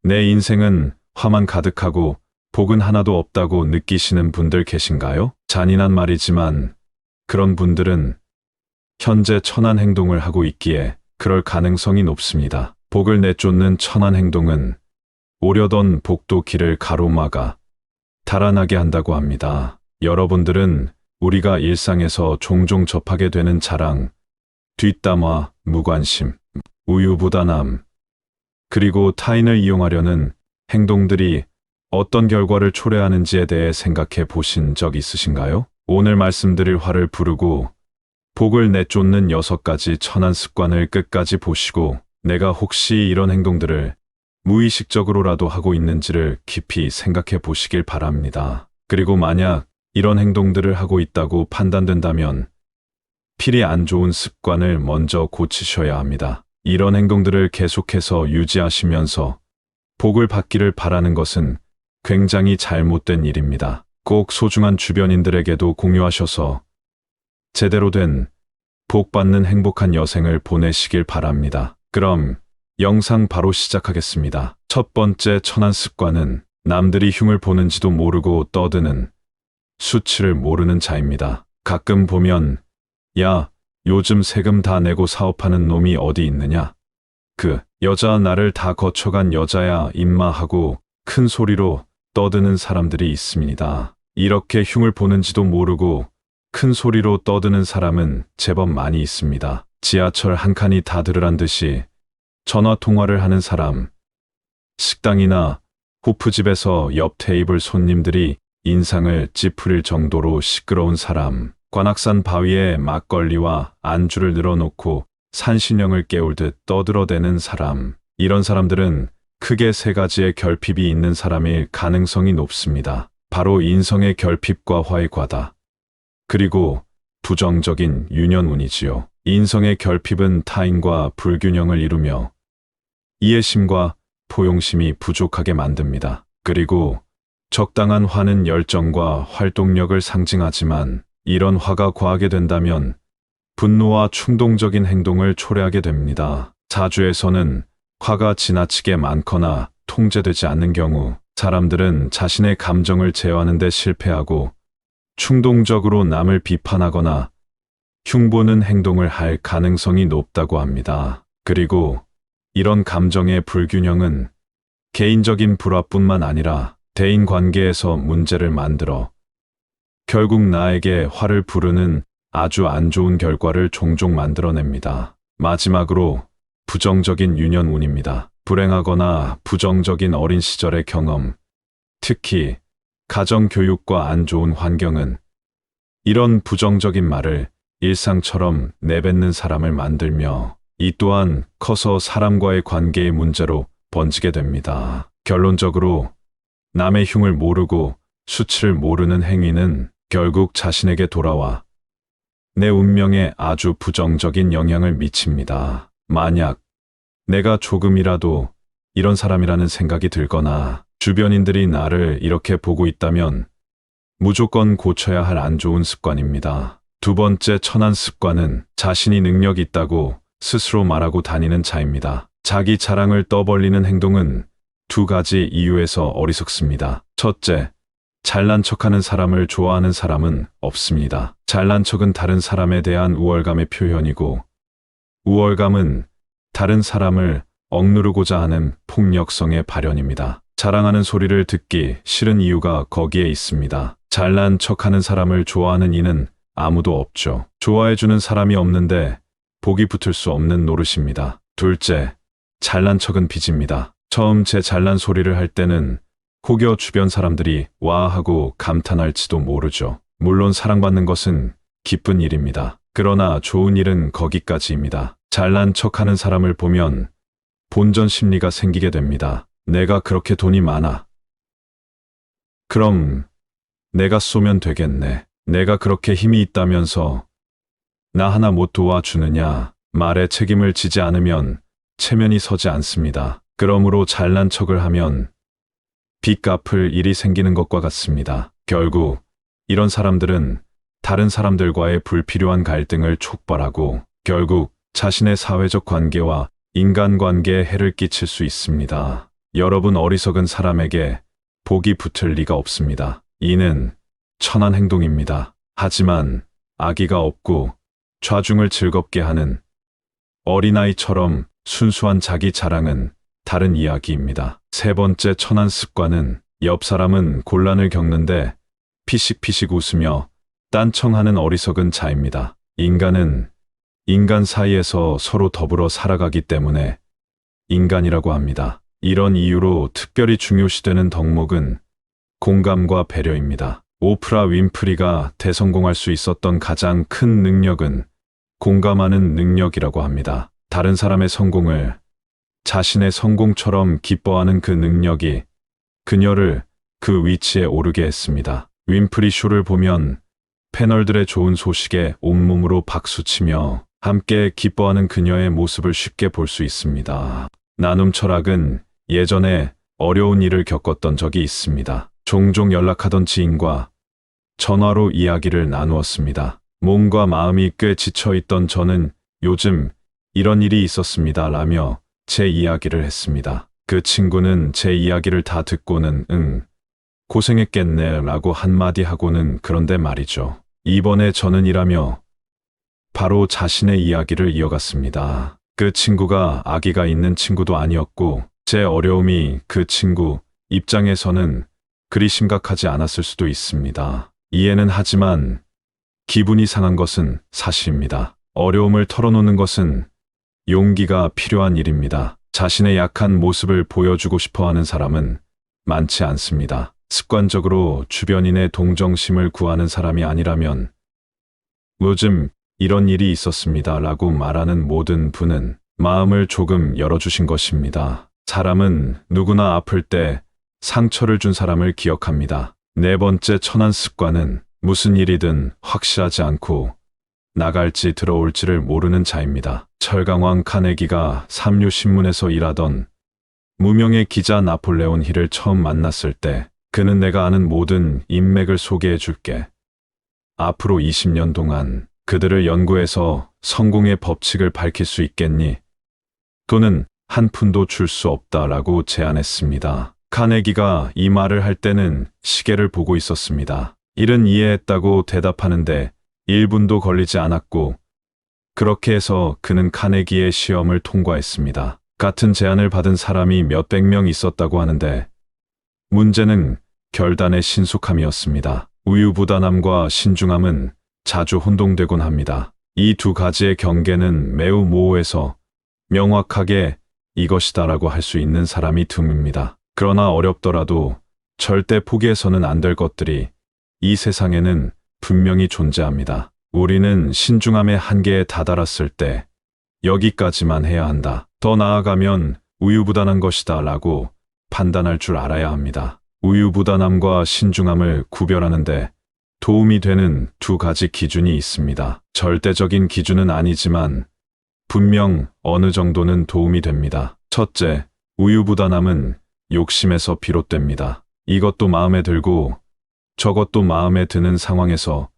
내 인생은 화만 가득하고 복은 하나도 없다고 느끼시는 분들 계신가요? 잔인한 말이지만 그런 분들은 현재 천한 행동을 하고 있기에 그럴 가능성이 높습니다. 복을 내쫓는 천한 행동은 오려던 복도 길을 가로막아 달아나게 한다고 합니다. 여러분들은 우리가 일상에서 종종 접하게 되는 자랑, 뒷담화, 무관심, 우유부단함, 그리고 타인을 이용하려는 행동들이 어떤 결과를 초래하는지에 대해 생각해 보신 적 있으신가요? 오늘 말씀드릴 화를 부르고 복을 내쫓는 6가지 천한 습관을 끝까지 보시고 내가 혹시 이런 행동들을 무의식적으로라도 하고 있는지를 깊이 생각해 보시길 바랍니다. 그리고 만약 이런 행동들을 하고 있다고 판단된다면 필히 안 좋은 습관을 먼저 고치셔야 합니다. 이런 행동들을 계속해서 유지하시면서 복을 받기를 바라는 것은 굉장히 잘못된 일입니다. 꼭 소중한 주변인들에게도 공유하셔서 제대로 된 복 받는 행복한 여생을 보내시길 바랍니다. 그럼 영상 바로 시작하겠습니다. 첫 번째 천한 습관은 남들이 흉을 보는지도 모르고 떠드는 수치를 모르는 자입니다. 가끔 보면 야, 요즘 세금 다 내고 사업하는 놈이 어디 있느냐? 그 여자 나를 다 거쳐간 여자야 임마 하고 큰 소리로 떠드는 사람들이 있습니다. 이렇게 흉을 보는지도 모르고 큰 소리로 떠드는 사람은 제법 많이 있습니다. 지하철 한 칸이 다 들으란 듯이 전화 통화를 하는 사람, 식당이나 호프집에서 옆 테이블 손님들이 인상을 찌푸릴 정도로 시끄러운 사람, 관악산 바위에 막걸리와 안주를 늘어놓고 산신령을 깨울듯 떠들어대는 사람, 이런 사람들은 크게 세 가지의 결핍이 있는 사람일 가능성이 높습니다. 바로 인성의 결핍과 화의과다. 그리고 부정적인 유년운이지요. 인성의 결핍은 타인과 불균형을 이루며 이해심과 포용심이 부족하게 만듭니다. 그리고 적당한 화는 열정과 활동력을 상징하지만 이런 화가 과하게 된다면 분노와 충동적인 행동을 초래하게 됩니다. 사주에서는 화가 지나치게 많거나 통제되지 않는 경우 사람들은 자신의 감정을 제어하는 데 실패하고 충동적으로 남을 비판하거나 흉보는 행동을 할 가능성이 높다고 합니다. 그리고 이런 감정의 불균형은 개인적인 불화뿐만 아니라 대인 관계에서 문제를 만들어 결국 나에게 화를 부르는 아주 안 좋은 결과를 종종 만들어냅니다. 마지막으로 부정적인 유년운입니다. 불행하거나 부정적인 어린 시절의 경험, 특히 가정교육과 안 좋은 환경은 이런 부정적인 말을 일상처럼 내뱉는 사람을 만들며 이 또한 커서 사람과의 관계의 문제로 번지게 됩니다. 결론적으로 남의 흉을 모르고 수치를 모르는 행위는 결국 자신에게 돌아와 내 운명에 아주 부정적인 영향을 미칩니다. 만약 내가 조금이라도 이런 사람이라는 생각이 들거나 주변인들이 나를 이렇게 보고 있다면 무조건 고쳐야 할 안 좋은 습관입니다. 두 번째 천한 습관은 자신이 능력 있다고 스스로 말하고 다니는 자입니다. 자기 자랑을 떠벌리는 행동은 두 가지 이유에서 어리석습니다. 첫째, 잘난 척하는 사람을 좋아하는 사람은 없습니다. 잘난 척은 다른 사람에 대한 우월감의 표현이고 우월감은 다른 사람을 억누르고자 하는 폭력성의 발현입니다. 자랑하는 소리를 듣기 싫은 이유가 거기에 있습니다. 잘난 척하는 사람을 좋아하는 이는 아무도 없죠. 좋아해주는 사람이 없는데 복이 붙을 수 없는 노릇입니다. 둘째, 잘난 척은 빚입니다. 처음 제 잘난 소리를 할 때는 혹여 주변 사람들이 와 하고 감탄할지도 모르죠. 물론 사랑받는 것은 기쁜 일입니다. 그러나 좋은 일은 거기까지입니다. 잘난 척하는 사람을 보면 본전 심리가 생기게 됩니다. 내가 그렇게 돈이 많아. 그럼 내가 쏘면 되겠네. 내가 그렇게 힘이 있다면서 나 하나 못 도와주느냐. 말에 책임을 지지 않으면 체면이 서지 않습니다. 그러므로 잘난 척을 하면 빚 갚을 일이 생기는 것과 같습니다. 결국 이런 사람들은 다른 사람들과의 불필요한 갈등을 촉발하고 결국 자신의 사회적 관계와 인간관계에 해를 끼칠 수 있습니다. 여러분, 어리석은 사람에게 복이 붙을 리가 없습니다. 이는 천한 행동입니다. 하지만 악의가 없고 좌중을 즐겁게 하는 어린아이처럼 순수한 자기 자랑은 다른 이야기입니다. 세 번째 천한 습관은 옆 사람은 곤란을 겪는데 피식피식 웃으며 딴청하는 어리석은 자입니다. 인간은 인간 사이에서 서로 더불어 살아가기 때문에 인간이라고 합니다. 이런 이유로 특별히 중요시되는 덕목은 공감과 배려입니다. 오프라 윈프리가 대성공할 수 있었던 가장 큰 능력은 공감하는 능력이라고 합니다. 다른 사람의 성공을 자신의 성공처럼 기뻐하는 그 능력이 그녀를 그 위치에 오르게 했습니다. 윈프리 쇼를 보면 패널들의 좋은 소식에 온몸으로 박수치며 함께 기뻐하는 그녀의 모습을 쉽게 볼 수 있습니다. 나눔 철학은 예전에 어려운 일을 겪었던 적이 있습니다. 종종 연락하던 지인과 전화로 이야기를 나누었습니다. 몸과 마음이 꽤 지쳐있던 저는 요즘 이런 일이 있었습니다 라며 제 이야기를 했습니다. 그 친구는 제 이야기를 다 듣고는 고생했겠네 라고 한마디 하고는 그런데 말이죠. 이번에 저는 이라며 바로 자신의 이야기를 이어갔습니다. 그 친구가 아기가 있는 친구도 아니었고 제 어려움이 그 친구 입장에서는 그리 심각하지 않았을 수도 있습니다. 이해는 하지만 기분이 상한 것은 사실입니다. 어려움을 털어놓는 것은 용기가 필요한 일입니다. 자신의 약한 모습을 보여주고 싶어 하는 사람은 많지 않습니다. 습관적으로 주변인의 동정심을 구하는 사람이 아니라면 요즘 이런 일이 있었습니다 라고 말하는 모든 분은 마음을 조금 열어주신 것입니다. 사람은 누구나 아플 때 상처를 준 사람을 기억합니다. 네 번째 천한 습관은 무슨 일이든 확실하지 않고 나갈지 들어올지를 모르는 자입니다. 철강왕 카네기가 삼류신문에서 일하던 무명의 기자 나폴레온 힐을 처음 만났을 때 그는 내가 아는 모든 인맥을 소개해 줄게. 앞으로 20년 동안 그들을 연구해서 성공의 법칙을 밝힐 수 있겠니? 또는 한 푼도 줄 수 없다라고 제안했습니다. 카네기가 이 말을 할 때는 시계를 보고 있었습니다. 일은 이해했다고 대답하는데 1분도 걸리지 않았고 그렇게 해서 그는 카네기의 시험을 통과했습니다. 같은 제안을 받은 사람이 몇백 명 있었다고 하는데 문제는 결단의 신속함이었습니다. 우유부단함과 신중함은 자주 혼동되곤 합니다. 이 두 가지의 경계는 매우 모호해서 명확하게 이것이다라고 할 수 있는 사람이 드뭅니다. 그러나 어렵더라도 절대 포기해서는 안 될 것들이 이 세상에는 분명히 존재합니다. 우리는 신중함의 한계에 다다랐을 때 여기까지만 해야 한다. 더 나아가면 우유부단한 것이다 라고 판단할 줄 알아야 합니다. 우유부단함과 신중함을 구별하는데 도움이 되는 두 가지 기준이 있습니다. 절대적인 기준은 아니지만 분명 어느 정도는 도움이 됩니다. 첫째, 우유부단함은 욕심에서 비롯됩니다. 이것도 마음에 들고 저것도 마음에 드는 상황에서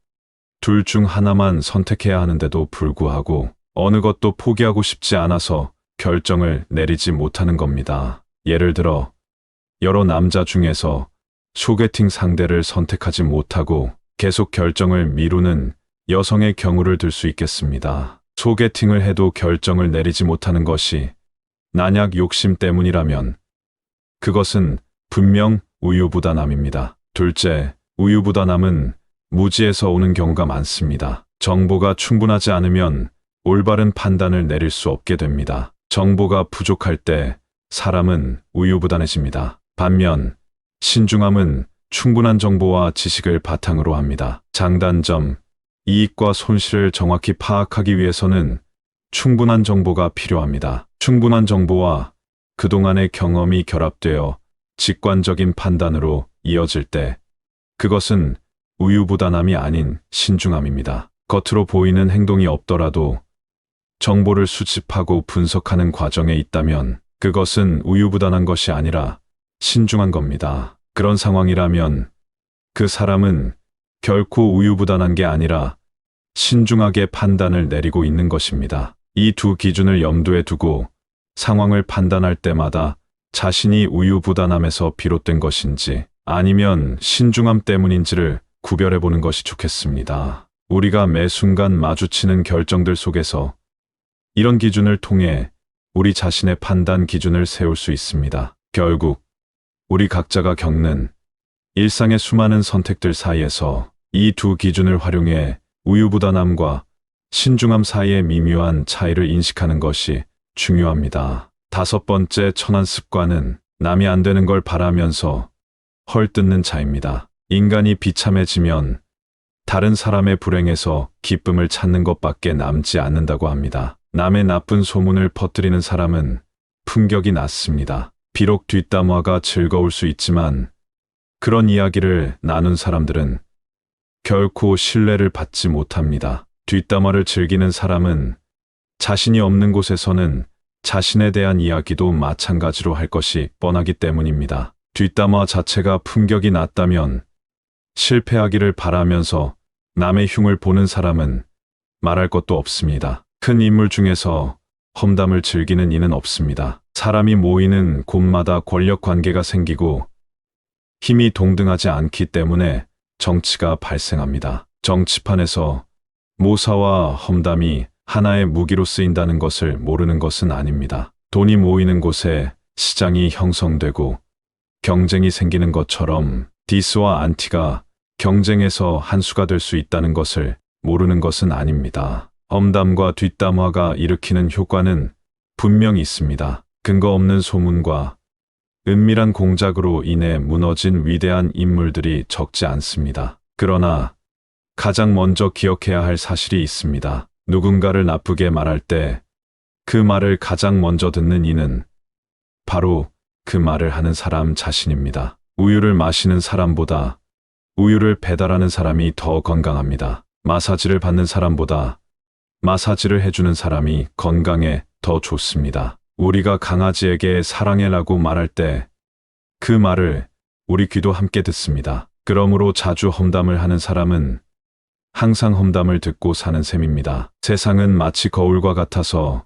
둘 중 하나만 선택해야 하는데도 불구하고 어느 것도 포기하고 싶지 않아서 결정을 내리지 못하는 겁니다. 예를 들어 여러 남자 중에서 소개팅 상대를 선택하지 못하고 계속 결정을 미루는 여성의 경우를 들 수 있겠습니다. 소개팅을 해도 결정을 내리지 못하는 것이 난약 욕심 때문이라면 그것은 분명 우유부단함입니다. 둘째, 우유부단함은 무지에서 오는 경우가 많습니다. 정보가 충분하지 않으면 올바른 판단을 내릴 수 없게 됩니다. 정보가 부족할 때 사람은 우유부단해집니다. 반면 신중함은 충분한 정보와 지식을 바탕으로 합니다. 장단점, 이익과 손실을 정확히 파악하기 위해서는 충분한 정보가 필요합니다. 충분한 정보와 그동안의 경험이 결합되어 직관적인 판단으로 이어질 때 그것은 우유부단함이 아닌 신중함입니다. 겉으로 보이는 행동이 없더라도 정보를 수집하고 분석하는 과정에 있다면 그것은 우유부단한 것이 아니라 신중한 겁니다. 그런 상황이라면 그 사람은 결코 우유부단한 게 아니라 신중하게 판단을 내리고 있는 것입니다. 이 두 기준을 염두에 두고 상황을 판단할 때마다 자신이 우유부단함에서 비롯된 것인지 아니면 신중함 때문인지를 구별해 보는 것이 좋겠습니다. 우리가 매 순간 마주치는 결정들 속에서 이런 기준을 통해 우리 자신의 판단 기준을 세울 수 있습니다. 결국 우리 각자가 겪는 일상의 수많은 선택들 사이에서 이 두 기준을 활용해 우유부단함과 신중함 사이의 미묘한 차이를 인식하는 것이 중요합니다. 다섯 번째 천한 습관은 남이 안 되는 걸 바라면서 헐뜯는 자입니다. 인간이 비참해지면 다른 사람의 불행에서 기쁨을 찾는 것밖에 남지 않는다고 합니다. 남의 나쁜 소문을 퍼뜨리는 사람은 품격이 낮습니다. 비록 뒷담화가 즐거울 수 있지만 그런 이야기를 나눈 사람들은 결코 신뢰를 받지 못합니다. 뒷담화를 즐기는 사람은 자신이 없는 곳에서는 자신에 대한 이야기도 마찬가지로 할 것이 뻔하기 때문입니다. 뒷담화 자체가 품격이 낮다면 실패하기를 바라면서 남의 흉을 보는 사람은 말할 것도 없습니다. 큰 인물 중에서 험담을 즐기는 이는 없습니다. 사람이 모이는 곳마다 권력 관계가 생기고 힘이 동등하지 않기 때문에 정치가 발생합니다. 정치판에서 모사와 험담이 하나의 무기로 쓰인다는 것을 모르는 것은 아닙니다. 돈이 모이는 곳에 시장이 형성되고 경쟁이 생기는 것처럼 디스와 안티가 경쟁에서 한 수가 될 수 있다는 것을 모르는 것은 아닙니다. 험담과 뒷담화가 일으키는 효과는 분명히 있습니다. 근거 없는 소문과 은밀한 공작으로 인해 무너진 위대한 인물들이 적지 않습니다. 그러나 가장 먼저 기억해야 할 사실이 있습니다. 누군가를 나쁘게 말할 때 그 말을 가장 먼저 듣는 이는 바로 그 말을 하는 사람 자신입니다. 우유를 마시는 사람보다 우유를 배달하는 사람이 더 건강합니다. 마사지를 받는 사람보다 마사지를 해주는 사람이 건강에 더 좋습니다. 우리가 강아지에게 사랑해라고 말할 때 그 말을 우리 귀도 함께 듣습니다. 그러므로 자주 험담을 하는 사람은 항상 험담을 듣고 사는 셈입니다. 세상은 마치 거울과 같아서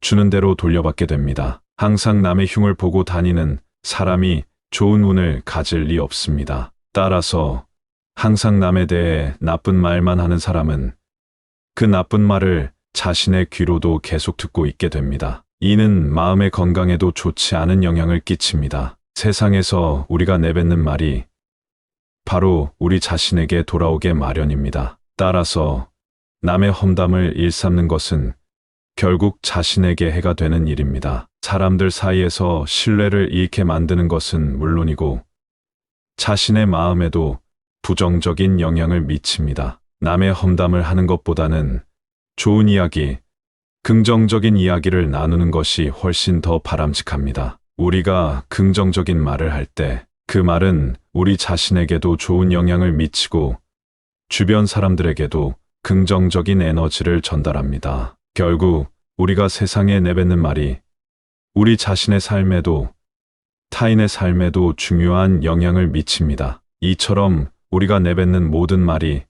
주는 대로 돌려받게 됩니다. 항상 남의 흉을 보고 다니는 사람이 좋은 운을 가질 리 없습니다. 따라서 항상 남에 대해 나쁜 말만 하는 사람은 그 나쁜 말을 자신의 귀로도 계속 듣고 있게 됩니다. 이는 마음의 건강에도 좋지 않은 영향을 끼칩니다. 세상에서 우리가 내뱉는 말이 바로 우리 자신에게 돌아오게 마련입니다. 따라서 남의 험담을 일삼는 것은 결국 자신에게 해가 되는 일입니다. 사람들 사이에서 신뢰를 잃게 만드는 것은 물론이고 자신의 마음에도 부정적인 영향을 미칩니다. 남의 험담을 하는 것보다는 좋은 이야기, 긍정적인 이야기를 나누는 것이 훨씬 더 바람직합니다. 우리가 긍정적인 말을 할 때 그 말은 우리 자신에게도 좋은 영향을 미치고 주변 사람들에게도 긍정적인 에너지를 전달합니다. 결국 우리가 세상에 내뱉는 말이 우리 자신의 삶에도 타인의 삶에도 중요한 영향을 미칩니다. 이처럼 우리가 내뱉는 모든 말이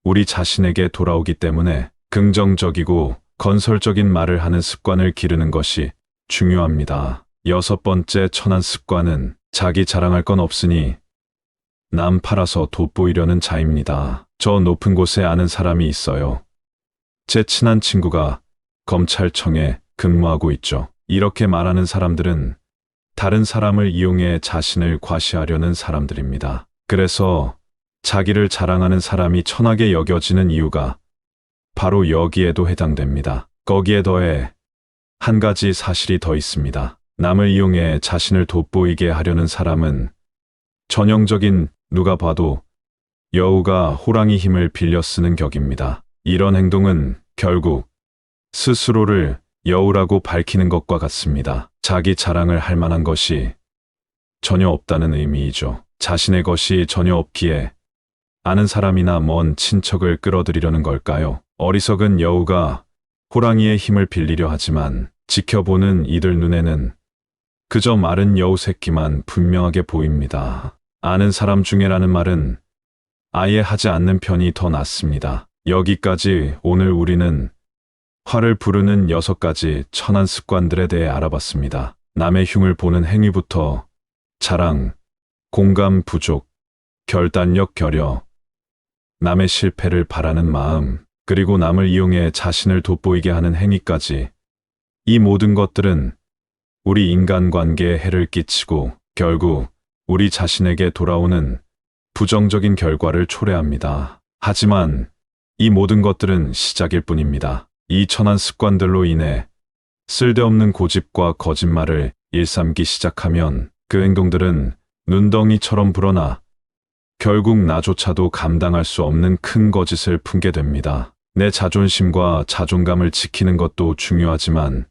우리 자신에게 돌아오기 때문에 긍정적이고 건설적인 말을 하는 습관을 기르는 것이 중요합니다. 6번째 천한 습관은 자기 자랑할 건 없으니 남 팔아서 돋보이려는 자입니다. 저 높은 곳에 아는 사람이 있어요. 제 친한 친구가 검찰청에 근무하고 있죠. 이렇게 말하는 사람들은 다른 사람을 이용해 자신을 과시하려는 사람들입니다. 그래서 자기를 자랑하는 사람이 천하게 여겨지는 이유가 바로 여기에도 해당됩니다. 거기에 더해 한 가지 사실이 더 있습니다. 남을 이용해 자신을 돋보이게 하려는 사람은 전형적인 누가 봐도 여우가 호랑이 힘을 빌려 쓰는 격입니다. 이런 행동은 결국 스스로를 여우라고 밝히는 것과 같습니다. 자기 자랑을 할 만한 것이 전혀 없다는 의미이죠. 자신의 것이 전혀 없기에 아는 사람이나 먼 친척을 끌어들이려는 걸까요? 어리석은 여우가 호랑이의 힘을 빌리려 하지만 지켜보는 이들 눈에는 그저 마른 여우 새끼만 분명하게 보입니다. 아는 사람 중에라는 말은 아예 하지 않는 편이 더 낫습니다. 여기까지 오늘 우리는 화를 부르는 6가지 천한 습관들에 대해 알아봤습니다. 남의 흉을 보는 행위부터 자랑, 공감 부족, 결단력 결여, 남의 실패를 바라는 마음, 그리고 남을 이용해 자신을 돋보이게 하는 행위까지 이 모든 것들은 우리 인간관계에 해를 끼치고 결국 우리 자신에게 돌아오는 부정적인 결과를 초래합니다. 하지만 이 모든 것들은 시작일 뿐입니다. 이 천한 습관들로 인해 쓸데없는 고집과 거짓말을 일삼기 시작하면 그 행동들은 눈덩이처럼 불어나 결국 나조차도 감당할 수 없는 큰 거짓을 품게 됩니다. 내 자존심과 자존감을 지키는 것도 중요하지만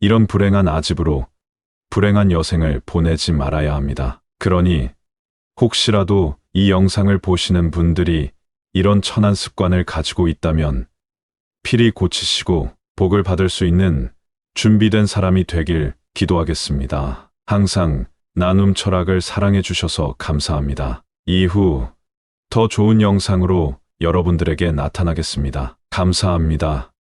이런 불행한 아집으로 불행한 여생을 보내지 말아야 합니다. 그러니 혹시라도 이 영상을 보시는 분들이 이런 천한 습관을 가지고 있다면 필히 고치시고 복을 받을 수 있는 준비된 사람이 되길 기도하겠습니다. 항상 나눔 철학을 사랑해 주셔서 감사합니다. 이후 더 좋은 영상으로 여러분들에게 나타나겠습니다. 감사합니다.